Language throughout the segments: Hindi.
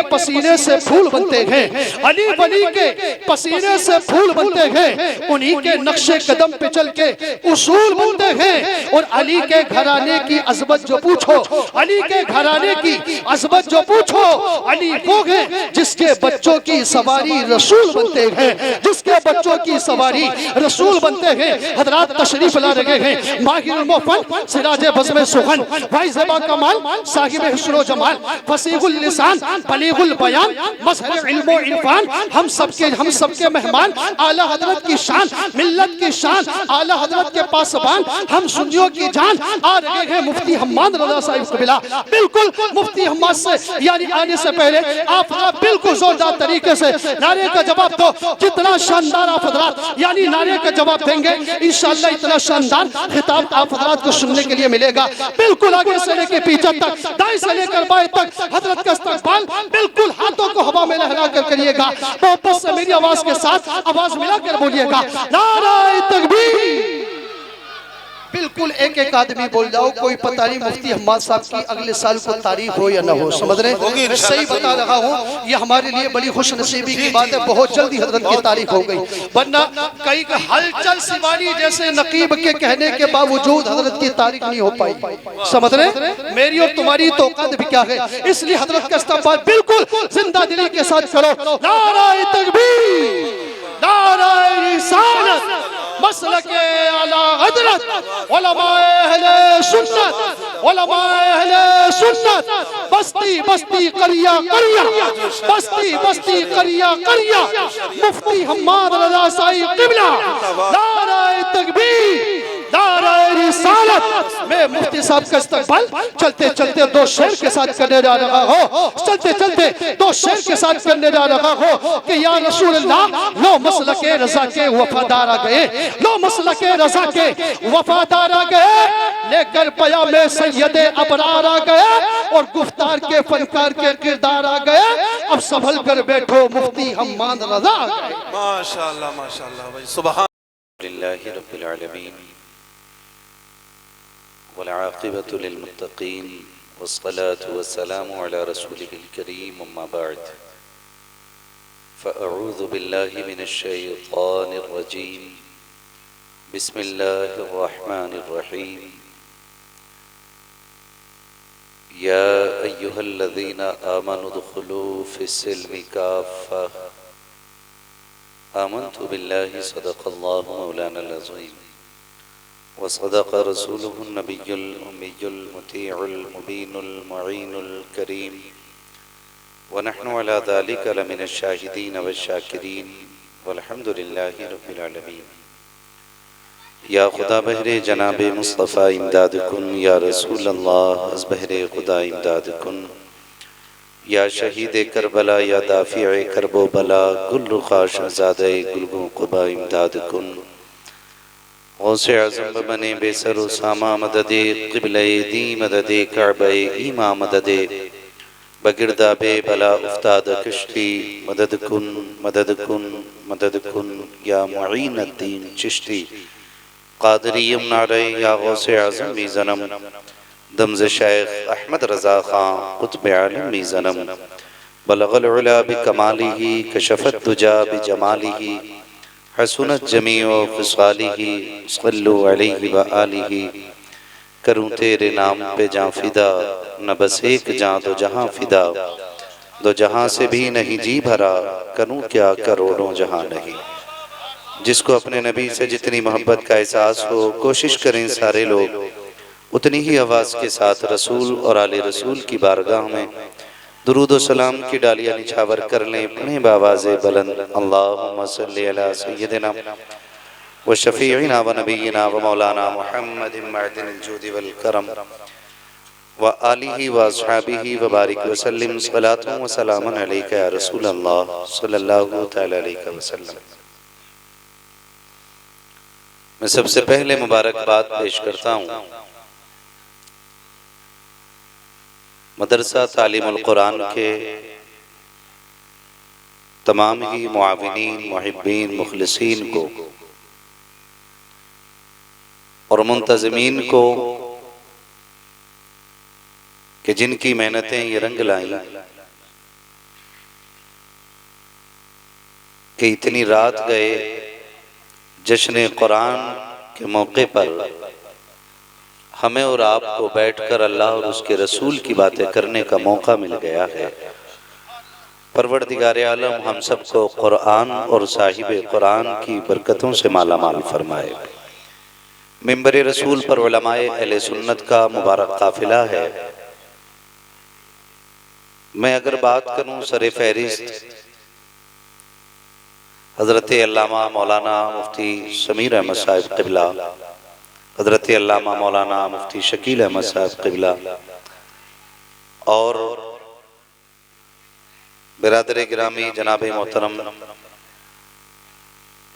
के पसीने से फूल बनते हैं, अली वली के पसीने से फूल बनते हैं, उन्हीं के नक्शे कदम पे चल के उसूल बनते हैं। और अली के घराने की अजमत जो पूछो, अली के घराने की अजमत जो पूछो, अली वो है जिसके बच्चों की सवारी रसूल बनते हैं, जिसके बच्चों की सवारी रसूल बनते हैं। हजरात तशरीफ ला रहे हैं माहिरुल मुफन सिराज बज़्म सुखन भाई ज़बा कमाल साहिब हुस्न जमाल फसीहुल लिसान बलीगुल बयान मज़हर इल्म व इरफान, हम सबके मेहमान आला हजरत की शान, मिल्लत की शान, आला हजरत के पासबान, हम सुन्नियों की जान। आ रहे हैं मुफ्ती हम्माद रज़ा साहिब कबिला। बिल्कुल मुफ्ती हम्माद से यानी आने से पहले आप बिल्कुल जोरदार तरीके से नारे का जवाब दो। कितना शानदार आप हजरात यानी नारे का जवाब देंगे इंशाअल्लाह, इतना शानदार खिताब आप हजरात को सुनने के लिए मिलेगा। बिल्कुल आगे से लेकर पीछे तक, दाएं से लेकर बाएं तक हजरत का इस्तकबाल बिल्कुल हाथों को हवा में लहरा कर करिएगा। मोहब्बत से मेरी आवाज के साथ आवाज मिलाकर बोलिएगा नारे तकबीर। बिल्कुल एक एक आदमी बोल जाओ, कोई पता नहीं मुफ्ती हम्माद साहब की अगले साल को तारीख हो या ना हो, समझ रहे? सही बता रहा हूँ, ये हमारे लिए बड़ी खुश नसीबी की बात है। बहुत जल्दी हजरत की तारीख हो गई, वरना कई हलचल शिवानी जैसे नकीब के कहने के बावजूद हजरत की तारीख नहीं हो पाई, समझ रहे? मेरी और तुम्हारी तो औकात भी क्या है, इसलिए हजरत का इस्तेमाल बिल्कुल जिंदा दिली के साथ करो। नारे तकबीर, नारे रिसालत, मसलके आला हजरत, उलमाए अहले सुन्नत, उलमाए अहले सुन्नत, बस्ती बस्ती करिया करिया, बस्ती बस्ती करिया करिया, मुफ्ती हम्माद रज़ा साहिब क़िबला। नारे तकबीर, नारे रिसालत। मैं मुफ्ती साहब का इस्तकबाल चलते चलते दो शेर के साथ करने जा रहा हो, चलते चलते दो शेर के साथ करने जा रहा हो कि या रसूल अल्लाह, लो मसलके रज़ा के वफादार आ गए, लो मसलके रज़ा के वफादार आ गए, लेकर पयामे सैयदे अबरार आ गए और गुफ्तार के फनकार के किरदार आ गए। अब संभल कर बैठो मुफ्ती हम्माद रज़ा आ गए। माशाअल्लाह माशाअल्लाह भाई, सुभान लिल्लाहि रब्बिल आलमीन वल आक़िबतु लिल मुत्तक़ीन वस्सलातु वस्सलामु अला रसूलिहिल करीम, अम्मा बअद, फ़अऊज़ु बिल्लाहि मिनश शैतानिर रजीम, बिस्मिल्लाहिर रहमानिर रहीम। या अय्युहल्लज़ीना आमनु उदख़ुलू फ़िस्सिल्मि काफ़्फ़ा, आमन्तु बिल्लाहि सदक़ल्लाहु मौलानल अज़ीम व सदक़ रसूलुहुन नबियुल उम्मियुल मुतीउल मुबीनुल मुईनुल करीम व नहनु अला ज़ालिका लमिनश शाहिदीन वश्शाकिरीन वल्हम्दुलिल्लाहि रब्बिल आलमीन। या खुदा बहरे जनाबे मुस्तफ़ा इमदाद कुन, या रसूल अल्लाह अज़ बहरे खुदा इमदाद कुन, या शहीद करबला, या दाफ़िए करबो बला, गुल रुखा शहज़ादे गुलगो क़ुबा इमदाद कुन, गौसे आज़म बने बेसर उसामा मददे क़िबले दी मददे काबे ईमा मददे बगिरदाबे बला उफ्ताद कश्ती मदद कुन मदद कुन मदद कुन, या मुईनुद्दीन चिश्ती क़ादरी नारे, या गौसे आज़म मी ज़नम दमज़ शेख अहमद रज़ा खां क़ुत्ब आलम मी ज़नम, बलग़ल उला बिकमालिही कशफ़त दुजा बिजमालिही, हसनत जमीओ ख़िसालिही, सल्लु अलैहि व आलिही। करूँ तेरे नाम पे जाँ फिदा, न बस एक जाँ दो जहाँ फिदा, दो जहाँ से भी नहीं जी भरा, करूँ क्या करोड़ों जहाँ नहीं। जिसको अपने नबी से जितनी मोहब्बत का एहसास हो, कोशिश करें सारे लोग उतनी ही आवाज़ के साथ रसूल और आले रसूल की बारगाह में दुरूद व सलाम की डालियाँ निछावर कर लें। पढ़े बावाज़े बुलंद अल्लाहुम्मा सल्लि अला सय्यिदिना व शफ़ीइना व नबीना व मौलाना मुहम्मदिन मअदिनिल जूदि वल करम व आलिही व अस्हाबिही व बारिक व सल्लिम सलातुन व सलामुन अलैका या रसूल अल्लाह सल्लल्लाहु तआला अलैहि वसल्लम। मैं सबसे पहले मुबारकबाद पेश करता हूँ मदरसा तालीमुल कुरान के तमाम ही मुआविनीन, मुहिब्बीन, मुखलिसीन को और मुंतज़मीन को कि जिनकी मेहनतें ये रंग लाईं कि इतनी रात गए जश्न कुरान के मौके पर हमें और आपको बैठकर अल्लाह और उसके रसूल की बातें करने का मौका मिल गया है। परवरदिगार आलम हम सबको कुरान और साहिब कुरान की बरकतों से माला माल फरमाए। मिंबर रसूल पर उलमाए अहले सुन्नत का मुबारक काफिला है। मैं अगर बात करूं सर फहरिस्त हजरत अल्लामा मौलाना मुफ्ती समीर अहमद साहब क़िबला, हजरत अल्लामा मौलाना मुफ्ती शकील अहमद साहब क़िबला और बिरादर गिरामी जनाब मोहतरम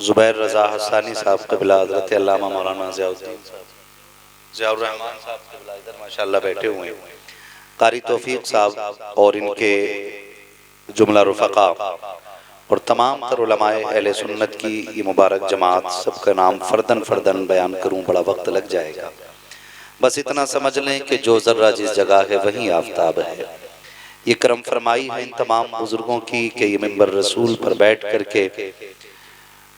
जुबैर रज़ा हसानी साहब क़िबला, हजरत अल्लामा मौलाना ज़ियाउर रहमान साहब क़िबला इधर माशाअल्लाह बैठे हुए हैं, कारी तौफीक साहब और इनके जुमला रुफ़क़ा और तमाम तर उलमाए अहले सुन्नत की ये मुबारक जमात, सबका नाम फ़र्दन फ़र्दन बयान करूं बड़ा वक्त लग जाएगा। बस इतना समझ लें कि जो ज़र्रा जिस जगह है वहीं आफ्ताब है। ये करम फरमाई है इन तमाम बुजुर्गों की कि ये मिंबर रसूल पर बैठ करके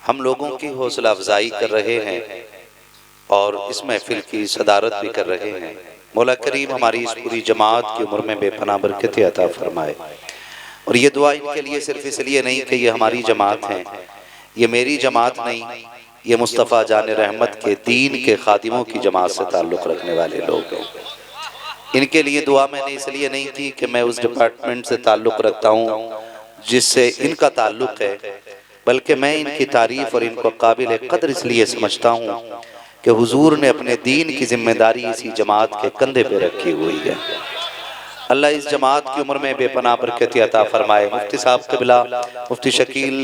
हम लोगों की हौसला अफजाई कर रहे हैं और इस महफिल की सदारत भी कर रहे हैं। मौला करीम हमारी इस पूरी जमात की उम्र में बेपनाह बरकत अता फरमाए। और ये दुआ इनके लिए सिर्फ इसलिए नहीं कि ये हमारी जमात हैं, ये मेरी जमात नहीं, ये मुस्तफ़ा जान रहमत के दीन के खादिमों की जमात से ताल्लुक़ रखने वाले लोग हैं। इनके लिए दुआ मैंने इसलिए नहीं की कि मैं उस डिपार्टमेंट से ताल्लुक़ रखता हूँ जिससे इनका ताल्लुक़ है, बल्कि मैं इनकी तारीफ़ और इनको काबिल क़द्र इसलिए समझता हूँ कि हुजूर ने अपने दीन की जिम्मेदारी इसी जमात के कंधे पे रखी हुई है। अल्लाह इस जमात की उम्र में बेपनाह बरकत अता फरमाए। मुफ्ती साहब क़िबला, मुफ्ती शकील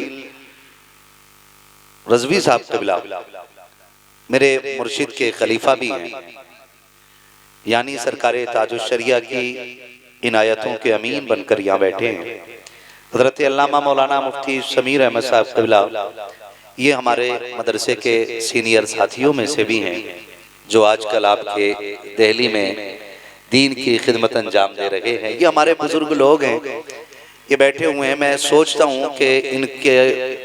रज़वी साहब क़िबला मेरे मुर्शिद के खलीफा भी हैं, यानी सरकारे ताजुश शरिया की इनायतों के अमीन बनकर यहाँ बैठे हैं। हज़रत अल्लामा मौलाना मुफ्ती समीर अहमद साहब क़िबला ये हमारे मदरसे के सीनियर साथियों में से भी हैं जो आजकल आपके दिल्ली में दीन की खिदमत अंजाम दे रहे हैं। ये हमारे बुजुर्ग लोग हैं, ये बैठे हुए हैं। मैं सोचता हूँ कि इनके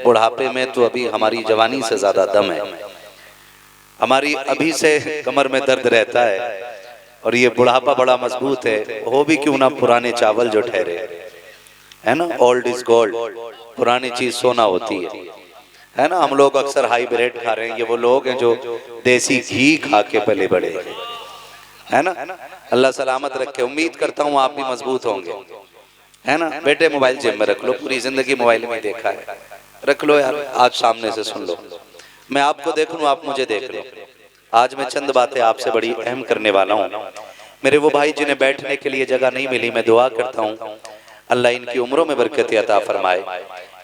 बुढ़ापे में तो अभी हमारी जवानी से ज़्यादा दम है। हमारी अभी से कमर में दर्द रहता है और ये बुढ़ापा बड़ा मजबूत है। हो भी क्यों ना पुराने चावल जो ठहरे, है ना, ओल्ड इज गोल्ड, पुरानी चीज़ सोना होती है ना। हम लोग अक्सर हाईब्रिड खा रहे हैं, ये वो लोग हैं जो देसी घी खा के पले बड़े, है ना। अल्लाह सलामत रखे। उम्मीद करता हूँ आप भी मजबूत होंगे, है ना। बेटे मोबाइल जेब में रख लो, पूरी जिंदगी मोबाइल में देखा है, रख लो यार, आज सामने से सुन लो, मैं आपको देख लूँ, आप मुझे देख लो। आज मैं चंद बातें आपसे बड़ी अहम करने वाला हूँ। मेरे वो भाई जिन्हें बैठने के लिए जगह नहीं मिली, मैं दुआ करता हूँ अल्लाह इनकी उम्रों में बरकत अता फरमाए।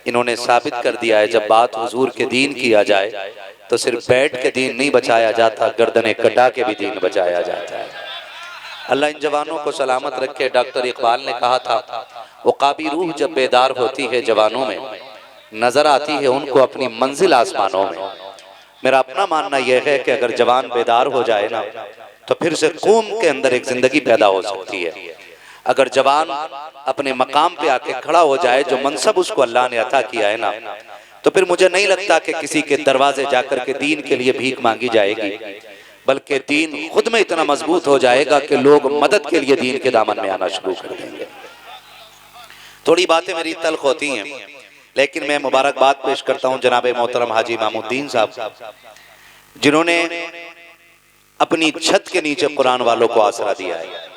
इन्होंने साबित कर दिया है जब बात हुजूर के दीन की आ जाए तो सिर्फ बैठ के दीन नहीं बचाया जाता, गर्दनें कटा के भी दीन बचाया जाता है। अल्लाह इन जवानों को सलामत रखे। डॉक्टर इकबाल ने कहा था, वो काबी रूह जब बेदार होती है जवानों में, नजर आती है उनको अपनी मंजिल आसमानों में। मेरा अपना मानना यह है कि अगर जवान बेदार हो जाए ना तो फिर से कौम के अंदर एक जिंदगी पैदा हो सकती है। अगर जवान अपने मकाम पे आके खड़ा हो जाए, जो मनसब उसको अल्लाह ने अता किया है ना, तो फिर मुझे नहीं लगता कि किसी के दरवाजे जाकर के दीन के लिए भीख मांगी जाएगी, बल्कि दीन खुद में इतना मजबूत हो जाएगा कि लोग मदद के लिए दीन के दामन में आना शुरू कर देंगे। थोड़ी बातें मेरी तल्ख होती हैं, लेकिन मैं मुबारकबाद पेश करता हूं जनाब मोहतरम हाजी इमामुद्दीन साहब, जिन्होंने अपनी छत के नीचे कुरान वालों को आसरा दिया है।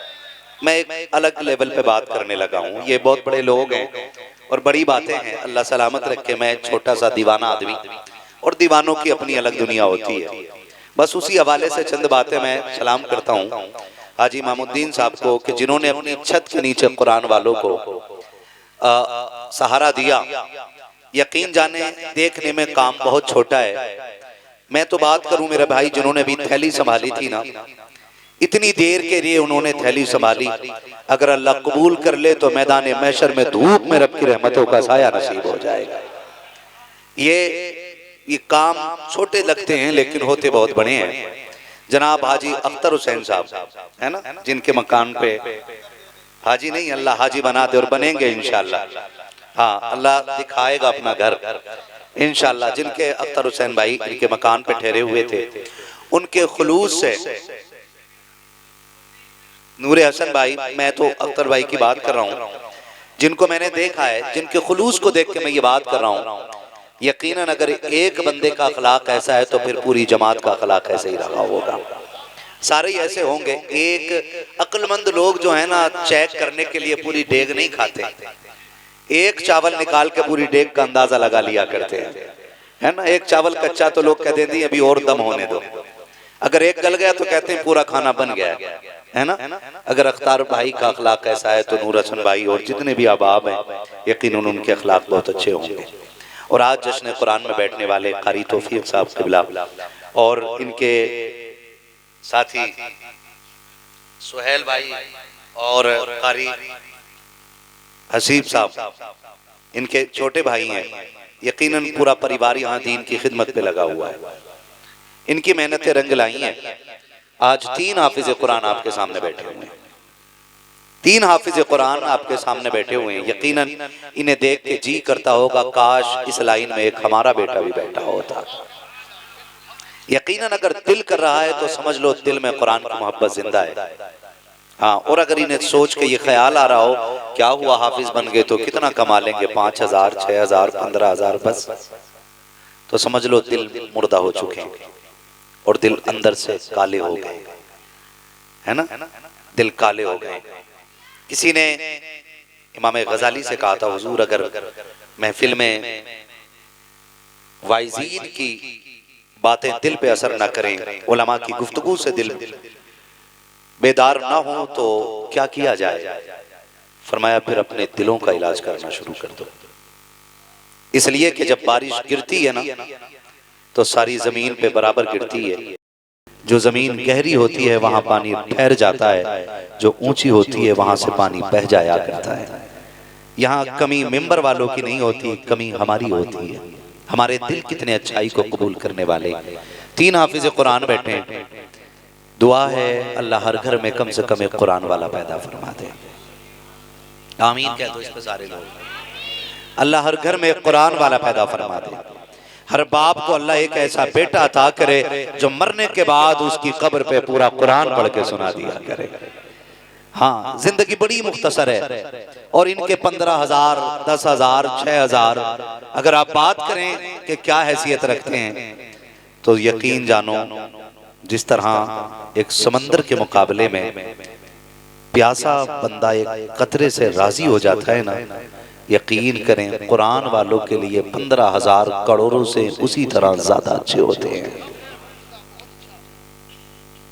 मैं एक अलग लेवल पे बात करने लगा हूँ। ये बहुत बड़े लोग हैं और बड़ी बातें हैं, अल्लाह सलामत रखे। मैं छोटा सा दीवाना आदमी, और दीवानों की अपनी अलग दुनिया होती है। बस उसी हवाले से चंद बातें मैं सलाम करता हूँ हाजी इमामुद्दीन साहब को कि जिन्होंने अपनी छत के नीचे कुरान वालों को सहारा दिया। यकीन जाने देखने में काम बहुत छोटा है। मैं तो बात करूं मेरे भाई जिन्होंने भी थैली संभाली थी ना, इतनी देर के लिए उन्होंने थैली संभाली, अगर अल्लाह कबूल कर ले तो मैदान महशर में धूप में रब की रहमतों का साया नसीब हो जाएगा। ये काम छोटे लगते हैं लेकिन होते बहुत बड़े हैं। जनाब हाजी अख्तर हुसैन साहब है ना, जिनके मकान पे हाजी नहीं अल्लाह हाजी बना दे और बनेंगे इंशाअल्लाह। हाँ, अल्लाह दिखाएगा अपना घर। इंशाअल्लाह जिनके अख्तर हुसैन भाई इनके मकान पे ठहरे हुए थे, उनके खुलूस से नूरे हसन भाई, मैं तो अख्तर भाई की बात कर रहा हूँ, जिनको मैंने देखा है, जिनके खुलूस को देख के मैं ये बात कर रहा हूँ, यकीनन अगर एक बंदे का अखलाक ऐसा है तो फिर पूरी जमात का अखलाक ऐसे ही रहा होगा। सारे ही ऐसे होंगे। एक अक्लमंद लोग जो है ना, चेक करने के लिए पूरी डेग नहीं खाते, एक चावल निकाल के पूरी डेग का अंदाजा लगा लिया करते हैं, है ना। एक चावल कच्चा तो लोग कहते हैं अभी और दम होने दो, अगर एक गल गया तो कहते हैं पूरा खाना बन गया, है ना। अगर अख्तार भाई का अखलाक कैसा है तो नूर हसन भाई और जितने भी अहबाब हैं यकीनन उनके अखलाक बहुत अच्छे होंगे। और आज जश्न कुरान में बैठने वाले कारी तौफीक साहब क़िबला और इनके साथी सुहेल भाई और कारी हसीब साहब, इनके छोटे भाई हैं, यकीनन पूरा परिवार यहाँ दीन की खिदमत पे लगा हुआ है। इनकी मेहनतें रंग लाई हैं। आज 3 हाफिज कुरान आपके सामने बैठे हुए हैं, 3 हाफिज कुरान आपके सामने बैठे हुए हैं। यकीनन इन्हें देख के जी करता होगा काश इस लाइन में एक हमारा बेटा भी बैठा होता। यकीनन अगर दिल कर रहा है तो समझ लो दिल में कुरान की मोहब्बत जिंदा है। हाँ, और अगर इन्हें सोच के ये ख्याल आ रहा हो क्या हुआ हाफिज बन गए तो कितना कमा लेंगे, 5,000 6,000 15,000 बस, तो समझ लो दिल मुर्दा हो चुके हैं और दिल अंदर से काले हो गए, है ना, दिल काले हो गए। किसी ने इमाम गजाली से कहा था, हुजूर अगर महफिल में वाइजीन की बातें दिल पे असर ना करें, उलमा की गुफ्तगू से दिल बेदार ना हो तो क्या किया जाए? फरमाया फिर अपने दिलों का इलाज करना शुरू कर दो। इसलिए कि जब बारिश गिरती है ना तो सारी जमीन पे बराबर गिरती है। जो जमीन गहरी होती है वहां पानी ठहर जाता है, जो ऊंची होती है वहां से पानी बह जाया करता है। यहाँ कमी मिंबर वालों की नहीं होती, कमी हमारी होती है। हमारे दिल कितने अच्छाई को कबूल करने वाले। 3 हाफिज कुरान बैठे हैं। दुआ है अल्लाह हर घर में कम से कम एक कुरान वाला पैदा फरमा दे। आमीन कह दो इस पे सारे लोग। अल्लाह हर घर में एक कुरान वाला पैदा फरमा दे। हर बाप को अल्लाह एक ऐसा बेटा अता करे जो मरने के बाद उसकी कब्र पे पूरा कुरान पढ़ के सुना दिया करे। हाँ, जिंदगी बड़ी मुख्तसर है और इनके 15,000 10,000 6,000 अगर आप बात करें कि क्या हैसियत रखते हैं तो यकीन जानो जिस तरह एक समंदर के मुकाबले में प्यासा बंदा एक कतरे से राजी हो जाता है ना, यकीन करें कुरान वालों के लिए 15,000 करोड़ों से उसी तरह ज्यादा अच्छे होते हैं।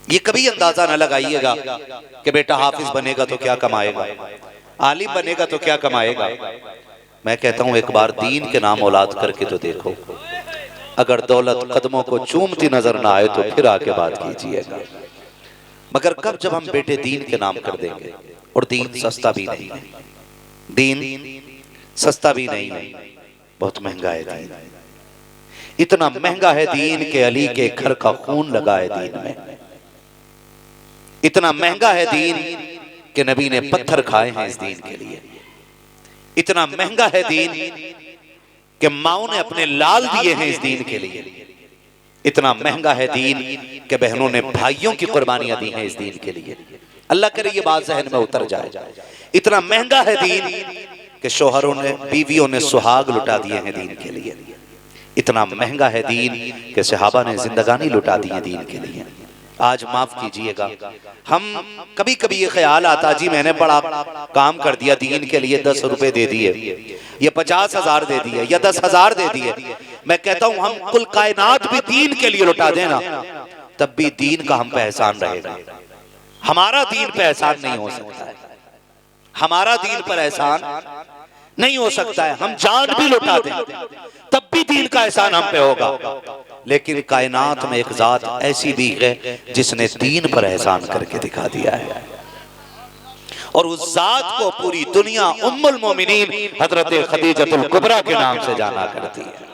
ये कभी अंदाजा न लगाइएगा कि बेटा हाफिज बनेगा तो क्या कमाएगा, आलिम बनेगा तो क्या कमाएगा। मैं कहता हूं एक बार दीन के नाम औलाद करके तो देखो। अगर दौलत कदमों को चूमती नजर ना आए तो फिर आके बात कीजिएगा। मगर कब जब हम बेटे दीन के नाम कर देंगे। और दीन सस्ता भी नहीं है, दीन सस्ता भी नहीं है, बहुत महंगा है दीन। इतना महंगा है दीन के अली के घर का खून लगा है दीन में। इतना महंगा है दीन के नबी ने पत्थर खाए हैं इस दीन के लिए। इतना महंगा है दीन कि माओ ने अपने लाल दिए हैं इस दीन के लिए। इतना महंगा है दीन कि बहनों ने भाइयों की कुर्बानियां दी हैं इस दीन के लिए। अल्लाह करे ये बात ज़हन में उतर जाए। इतना महंगा है दीन कि शोहरों ने बीवियों ने सुहाग लुटा दिए हैं दीन के लिए। इतना महंगा है दीन कि सहाबा ने जिंदगानी लुटा दी है दीन के लिए। आज माफ कीजिएगा, हम कभी कभी ये ख्याल आता जी मैंने बड़ा काम कर दिया दीन के लिए, 10 रुपए दे दिए या 50,000 दे दिए या 10,000 दे दिए। मैं कहता हूं हम कुल कायनात भी दीन के लिए लुटा देना तब भी दीन का हम पे एहसान रहेगा। हमारा दीन पे एहसान नहीं हो सकता है, हमारा दीन पर एहसान नहीं हो सकता है। हम जान भी लुटा दें तब भी दीन का एहसान हम पे होगा। लेकिन कायनात में एक जात ऐसी भी है जिसने दीन पर एहसान करके दिखा दिया है और उस जात को पूरी दुनिया उम्मुल मोमिनीन हजरत खदीजतुल कुबरा के नाम से जाना करती है।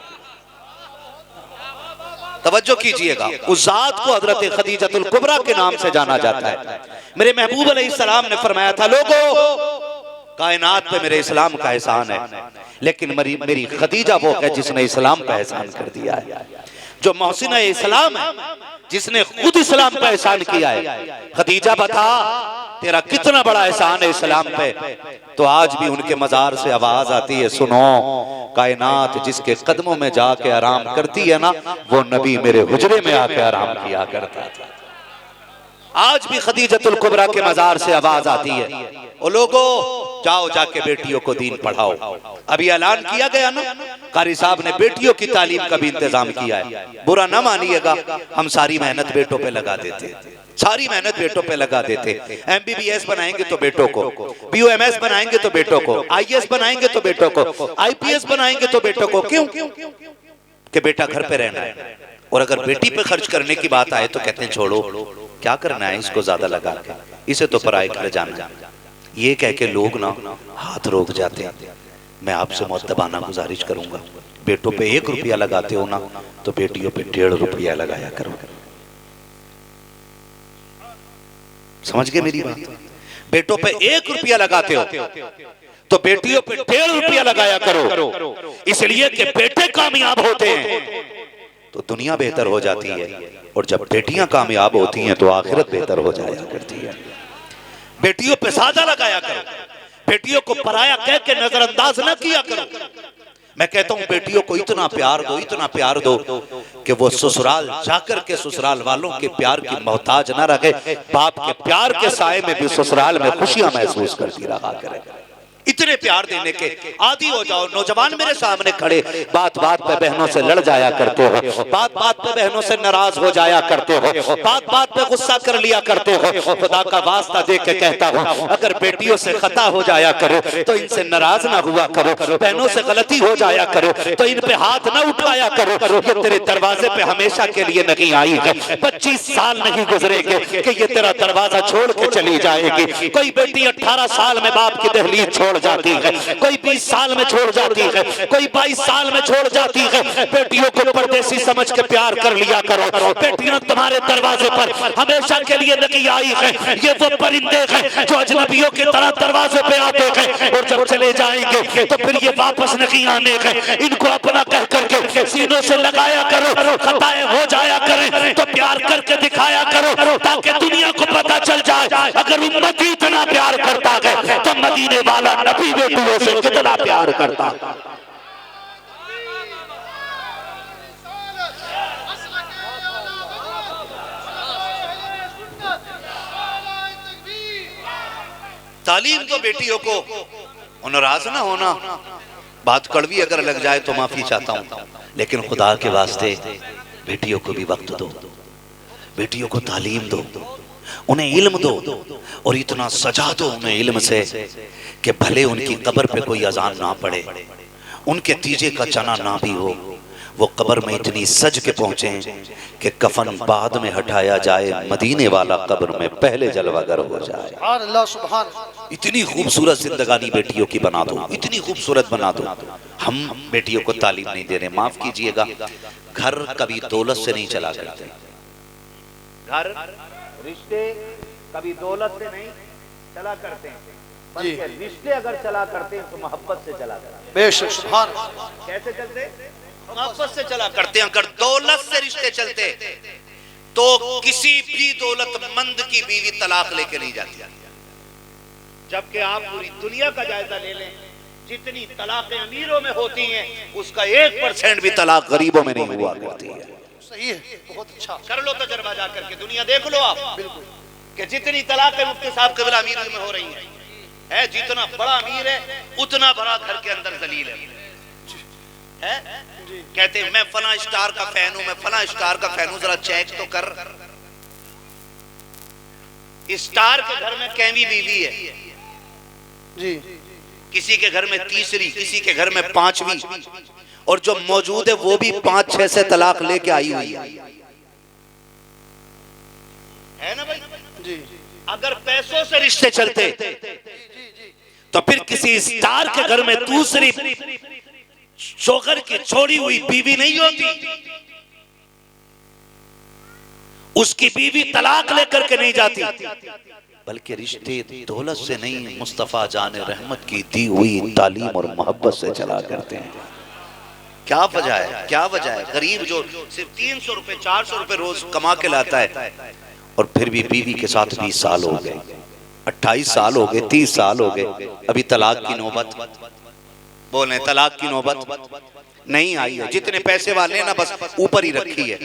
तवज्जो कीजिएगा, उस जात को हजरत खदीजतुल कुबरा के नाम से जाना जाता है। मेरे महबूब अलैहिस्सलाम ने फरमाया था लोगों कायनात पे मेरे इस्लाम का एहसान है। लेकिन मेरी खदीजा वो है जिसने इस्लाम पे एहसान कर दिया है, जो मोहसिन इस्लाम है, जिसने खुद इस्लाम पे एहसान किया है। खदीजा बता तेरा कितना बड़ा एहसान है इस्लाम पे। तो आज भी उनके मजार से आवाज आती है, सुनो कायनात जिसके कदमों में जाके आराम करती है ना, वो नबी मेरे हुजरे में आके आराम किया करता था। आज भी खदीजतुल कुबरा के मजार से आवाज आती है, ओ लोगो जाओ जाके बेटियों को दीन पढ़ाओ। अभी ऐलान किया गया ना, कारी साहब ने बेटियों की तालीम का भी इंतजाम किया है। बुरा ना मानिएगा, हम सारी मेहनत बेटों पे लगा देते, सारी मेहनत बेटों पे लगा देते। MBBS बनाएंगे तो बेटों को, BOMS बनाएंगे तो बेटों को, IAS बनाएंगे तो बेटों को, IPS बनाएंगे तो बेटों को। क्यों? कि बेटा घर पे रहना है। और अगर बेटी पे खर्च करने की बात आए तो कहते हैं छोड़ो, क्या करना है इसको ज्यादा लगा के, इसे तो पराए घर जाना। ये कह के लोग ना हाथ रोक जाते हैं। मैं आपसे मुअद्दबाना गुजारिश करूंगा, बेटों पे 1 रुपया लगाते हो ना, तो बेटियों पे 1.5 रुपया लगाया करो। समझ गए मेरी बात? बेटों पे 1 रुपया लगाते हो तो बेटियों पे 1.5 रुपया लगाया करो, इसलिए कि बेटे कामयाब होते हैं तो दुनिया बेहतर हो जाती है, और जब बेटियां कामयाब होती हैं तो आखिरत बेहतर हो जाया करती है। बेटियों पे ज्यादा लगाया करो, बेटियों को पराया कह के नजरअंदाज न किया करो। मैं कहता हूं बेटियों को इतना प्यार दो, इतना प्यार दो कि वो ससुराल जाकर के ससुराल वालों के प्यार की मोहताज ना रहे, बाप के प्यार के साए में भी ससुराल में खुशियां महसूस करती रहा करे। इतने प्यार देने के आदी हो जाओ। नौजवान मेरे सामने खड़े बात बात पे बहनों से लड़ जाया करते हो, बात बात पे बहनों से नाराज हो जाया करते हो, बात बात पे गुस्सा कर लिया करते हो। खुदा का वास्ता दे के कहता हूँ, अगर बेटियों से खता हो जाया करो तो इनसे नाराज ना हुआ करो, बहनों से गलती हो जाया करो तो इन पे हाथ ना उठाया करो। ये तेरे दरवाजे पे हमेशा के लिए नहीं आई है, 25 साल नहीं गुजरेंगे कि ये तेरा दरवाजा छोड़ के चली जाएगी। कोई बेटी 18 साल में बाप की दहलीज छोड़ जाती है, कोई 20 साल में छोड़ जाती है, कोई 22 साल में छोड़ जाती है। बेटियों को परदेसी समझ के प्यार कर लिया करो। बेटियां तुम्हारे दरवाजे पर हमेशा के लिए नहीं आई है। ये वो परिंदे हैं जो अजनबियों की तरह दरवाजे पे आते हैं और जब चले जाएंगे तो फिर ये वापस नहीं आने हैं। इनको अपना कह करके सीनों से लगाया करो, खताएं हो जाया करें तो प्यार करके दिखाया करो, ताकि दुनिया को पता चल जाए अगर उम्मत ही इतना प्यार करता है तो मदीने वाला नबी बेटियों से कितना प्यार करता। तालीम तो बेटियों को नाराज ना होना, बात कड़वी अगर लग जाए तो माफी चाहता हूं, लेकिन खुदा के वास्ते बेटियों को भी वक्त दो, बेटियों को तालीम दो, उन्हें इल्म दो, और इतना सजा दो उन्हें इल्म से कि भले उनकी कब्र पे कोई अजान ना पड़े, उनके तीजे का चना ना भी हो, वो कब्र में इतनी सज के पहुंचे कि कफन बाद में हटाया जाए, मदीने वाला कब्र में पहले जलवागर हो जाए। अल्लाह सुभान। इतनी खूबसूरत जिंदगानी बेटियों की बना दो, इतनी खूबसूरत बना दो। हम बेटियों को तालीम नहीं दे रहे, माफ कीजिएगा। घर कभी दौलत से नहीं चला करते, घर रिश्ते कभी दौलत से नहीं चला करते हैं, बल्कि रिश्ते अगर चला करते हैं तो मोहब्बत से चला करते हैं। बेशक सुभान। कैसे चलते? मोहब्बत से चला करते हैं। अगर दौलत से रिश्ते चलते तो किसी भी दौलतमंद की बीवी तलाक लेके नहीं जाती। जबकि आप पूरी दुनिया का जायजा ले लें, जितनी तलाकें अमीरों में होती हैं उसका 1% भी तलाक गरीबों में नहीं हुआ करती है। सही है, बहुत अच्छा। कर लो तजर्बा जा करके, दुनिया देख लो आप कि जितनी तलाकें मुफ्ती साहब कबीर अमीर में हो रही है, जितना बड़ा अमीर है उतना बड़ा घर के अंदर जलील है। कहते हैं मैं फला स्टार का फैन हूं, मैं फला स्टार का फैन हूं, जरा चेक तो कर। स्टार के घर में कैवी बीवी है जी, किसी के घर में तीसरी, किसी के घर में 5वीं, और जो मौजूद है वो भी 5-6 से तलाक लेके आई हुई है ना भाई जी। अगर पैसों से रिश्ते चलते तो फिर किसी स्टार के घर में दूसरी शोहर की छोड़ी हुई बीवी नहीं होती, उसकी बीवी तलाक लेकर के नहीं जाती। बल्कि रिश्ते दौलत से नहीं, मुस्तफ़ा जान रहमत की दी हुई तालीम और मोहब्बत से चला करते हैं। क्या वजह है, क्या वजह है? गरीब जो सिर्फ 300 रुपए 400 रुपए रोज कमा के लाता है और फिर भी बीवी के साथ 20 साल हो गए, 28 साल हो गए, 30 साल हो गए, अभी तलाक की नौबत, बोले तलाक की नौबत नहीं आई है। जितने पैसे वाले हैं ना बस ऊपर ही रखी है,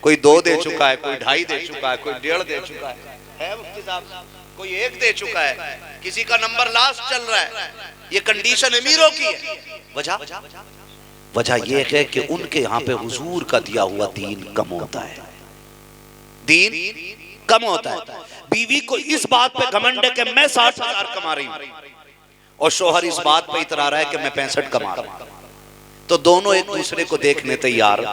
कोई 2 दे चुका है, कोई 2.5 दे चुका है, कोई 1.5 दे चुका है मुफ्ती साहब, कोई 1 दे चुका है, किसी का नंबर लास्ट चल रहा है। ये कंडीशन अमीरों की है। वजह यह है कि उनके यहाँ पे हुजूर का दिया हुआ दीन कम होता है, दीन कम होता है। बीवी को इस बात पे घमंड है कि मैं 60,000 कमा रही हूँ और शोहर इस बात पे इतरा रहा है कि मैं 65 कमा रहा हूँ, तो दोनों एक दूसरे को देखने तैयार।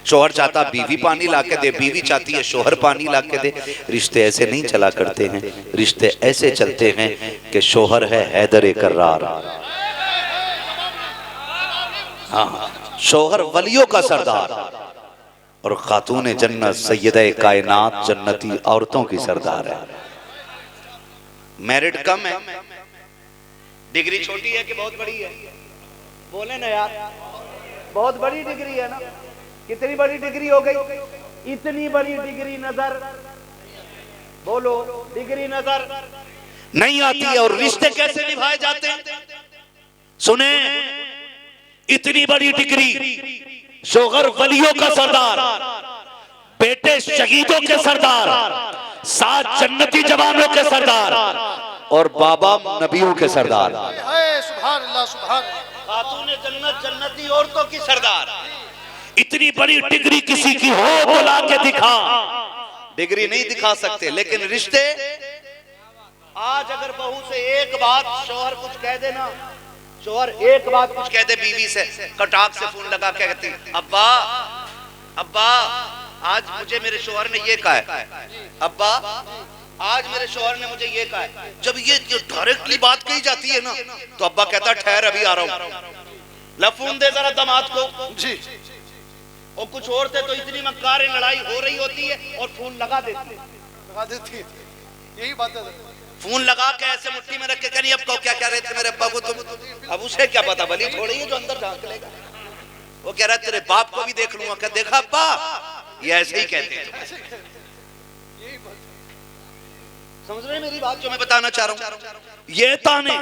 शोहर चाहता बीवी पानी ला के दे, बीवी चाहती है शोहर पानी ला के दे। रिश्ते ऐसे नहीं चला करते हैं, रिश्ते ऐसे चलते हैं कि शोहर है हैदर कर्रार, हाँ, शोहर वलियों का सरदार और खातून जन्नत सैयदे कायनात जन्नती औरतों की सरदार है। मेरिट कम है, डिग्री छोटी है कि बहुत बड़ी है? बोले ना यार, बहुत बड़ी डिग्री है ना। कितनी बड़ी डिग्री हो गई? इतनी बड़ी डिग्री नजर, बोलो, डिग्री नजर नहीं आती है। और रिश्ते कैसे निभाए जाते हैं सुने, इतनी बड़ी डिग्री, शोहर वलियों का सरदार, बेटे शहीदों के सरदार, 7 जन्नती जवानों के सरदार और बाबा नबियों के सरदार, सुभान अल्लाह, सुभान अल्लाह। खातून जन्नत जन्नती औरतों की सरदार। इतनी बड़ी डिग्री किसी की हो तो ला के दिखा। डिग्री नहीं दिखा सकते, लेकिन रिश्ते, आज अगर बहू से एक बात शोहर कुछ कह देना, शोहर एक बात कुछ कह दे बीवी से, कटाक से फोन लगा के कहती अब्बा अब्बा आज मुझे मेरे शोहर ने ये कहा है, अब्बा आज मेरे शोहर ने मुझे ये कहा है। जब ये डायरेक्टली बात कही जाती है ना तो अब्बा कहता ठहर अभी आ रहा हूं, लफून दे जरा दामाद को जी। और कुछ और थे तो इतनी मक्कार लड़ाई हो रही होती है और फोन लगा देती है। यही बात है, फोन लगा के ऐसे मुट्ठी में रख के कहीं अब क्या कह रहे थे मेरे अब्बा को तुम? अब उसे क्या पता, बली थोड़ी है जो अंदर झांक लेगा। वो कह रहा है तेरे बाप को भी देख लूंगा। क्या देखा अब्बा? ये ऐसे ही कहते हैं। समझ रहे मेरी बात जो मैं बताना चाह रहा हूँ? ये ताने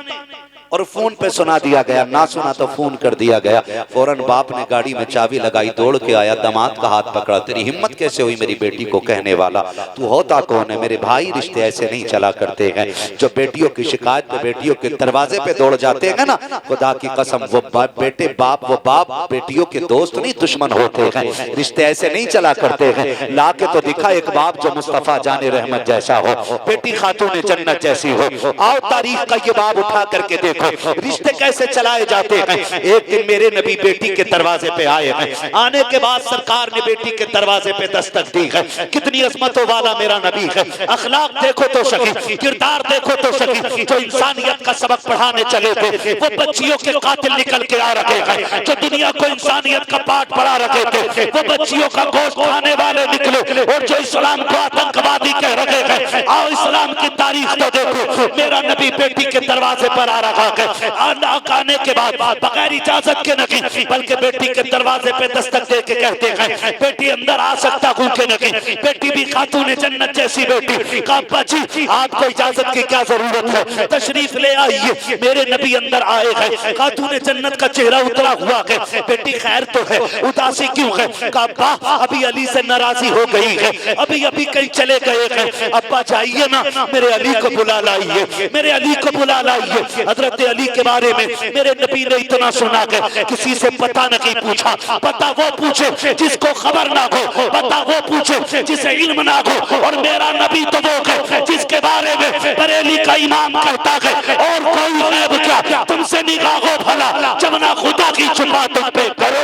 और फोन पे सुना दिया गया, ना सुना तो फोन कर दिया गया। फौरन बाप ने गाड़ी में चाबी लगाई, दौड़ के आया, दामाद का हाथ पकड़ा। तेरी हिम्मत कैसे हुई मेरी बेटी को कहने वाला? तू होता कौन है? मेरे भाई रिश्ते ऐसे नहीं चला करते हैं। जो बेटियों की शिकायत पे बेटियों के दरवाजे पे दौड़ जाते हैं ना, खुदा की कसम वो बेटे बाप, वो बाप बेटियों के दोस्त नहीं दुश्मन होते हैं। रिश्ते ऐसे नहीं चला करते हैं। ला के तो दिखा एक बाप जो मुस्तफा जाने रहमत जैसा हो, बेटी खातून जन्नत जैसी हो। आओ तारीख का ये बाब उठा करके देखो रिश्ते कैसे चलाए जाते हैं। एक दिन मेरे नबी बेटी के दरवाजे पे आए हैं। आने के बाद सरकार ने बेटी के दरवाजे पे दस्तक दी है। कितनी अजमतों वाला मेरा नबी है। अखलाक देखो तो सही, किरदार देखो तो सही। जो इंसानियत का सबक पढ़ाने चले थे वो बच्चियों के कातिल निकल के आ रहे हैं। जो दुनिया को इंसानियत का पाठ पढ़ा रहे थे वो बच्चियों का गोश्त खाने वाले निकले। और जो इस्लाम को आतंकवादी कह रहे हैं, आओ इस्लाम की तारीख तो देखो। मेरा नबी बेटी के दरवाजे पर आ रहा है। आने के बाद बगैर इजाजत के नहीं, बल्कि बेटी के दरवाजे पे दस्तक दे के कहते हैं बेटी अंदर आ सकता हूं कि नहीं? बेटी भी खातून जन्नत जैसी बेटी। अब्बा जी आपको इजाजत की क्या जरूरत है? तशरीफ ले आइए। मेरे नबी अंदर आए हैं। खातून जन्नत का चेहरा उतरा हुआ है। बेटी खैर तो है, उदासी क्यों है? अब्बा अभी अली से नाराजी हो गई है, अभी अभी कहीं चले गए हैं। अब्बा जाइए ना, मेरे अली को बुला लाइए, मेरे अली को बुला लाइए। हजरत अली के बारे में मेरे नबी ने इतना सुना कि किसी से पता नहीं पूछा। पता वो पूछे जिसको खबर ना हो, पता वो पूछे जिसे इल्म ना हो। और मेरा नबी तो वो है जिसके बारे में बरेली का इमाम कहता है और कोई गैब क्या तुमसे निगाहो भला, जब ना खुदा की छुपा तुम पे करो।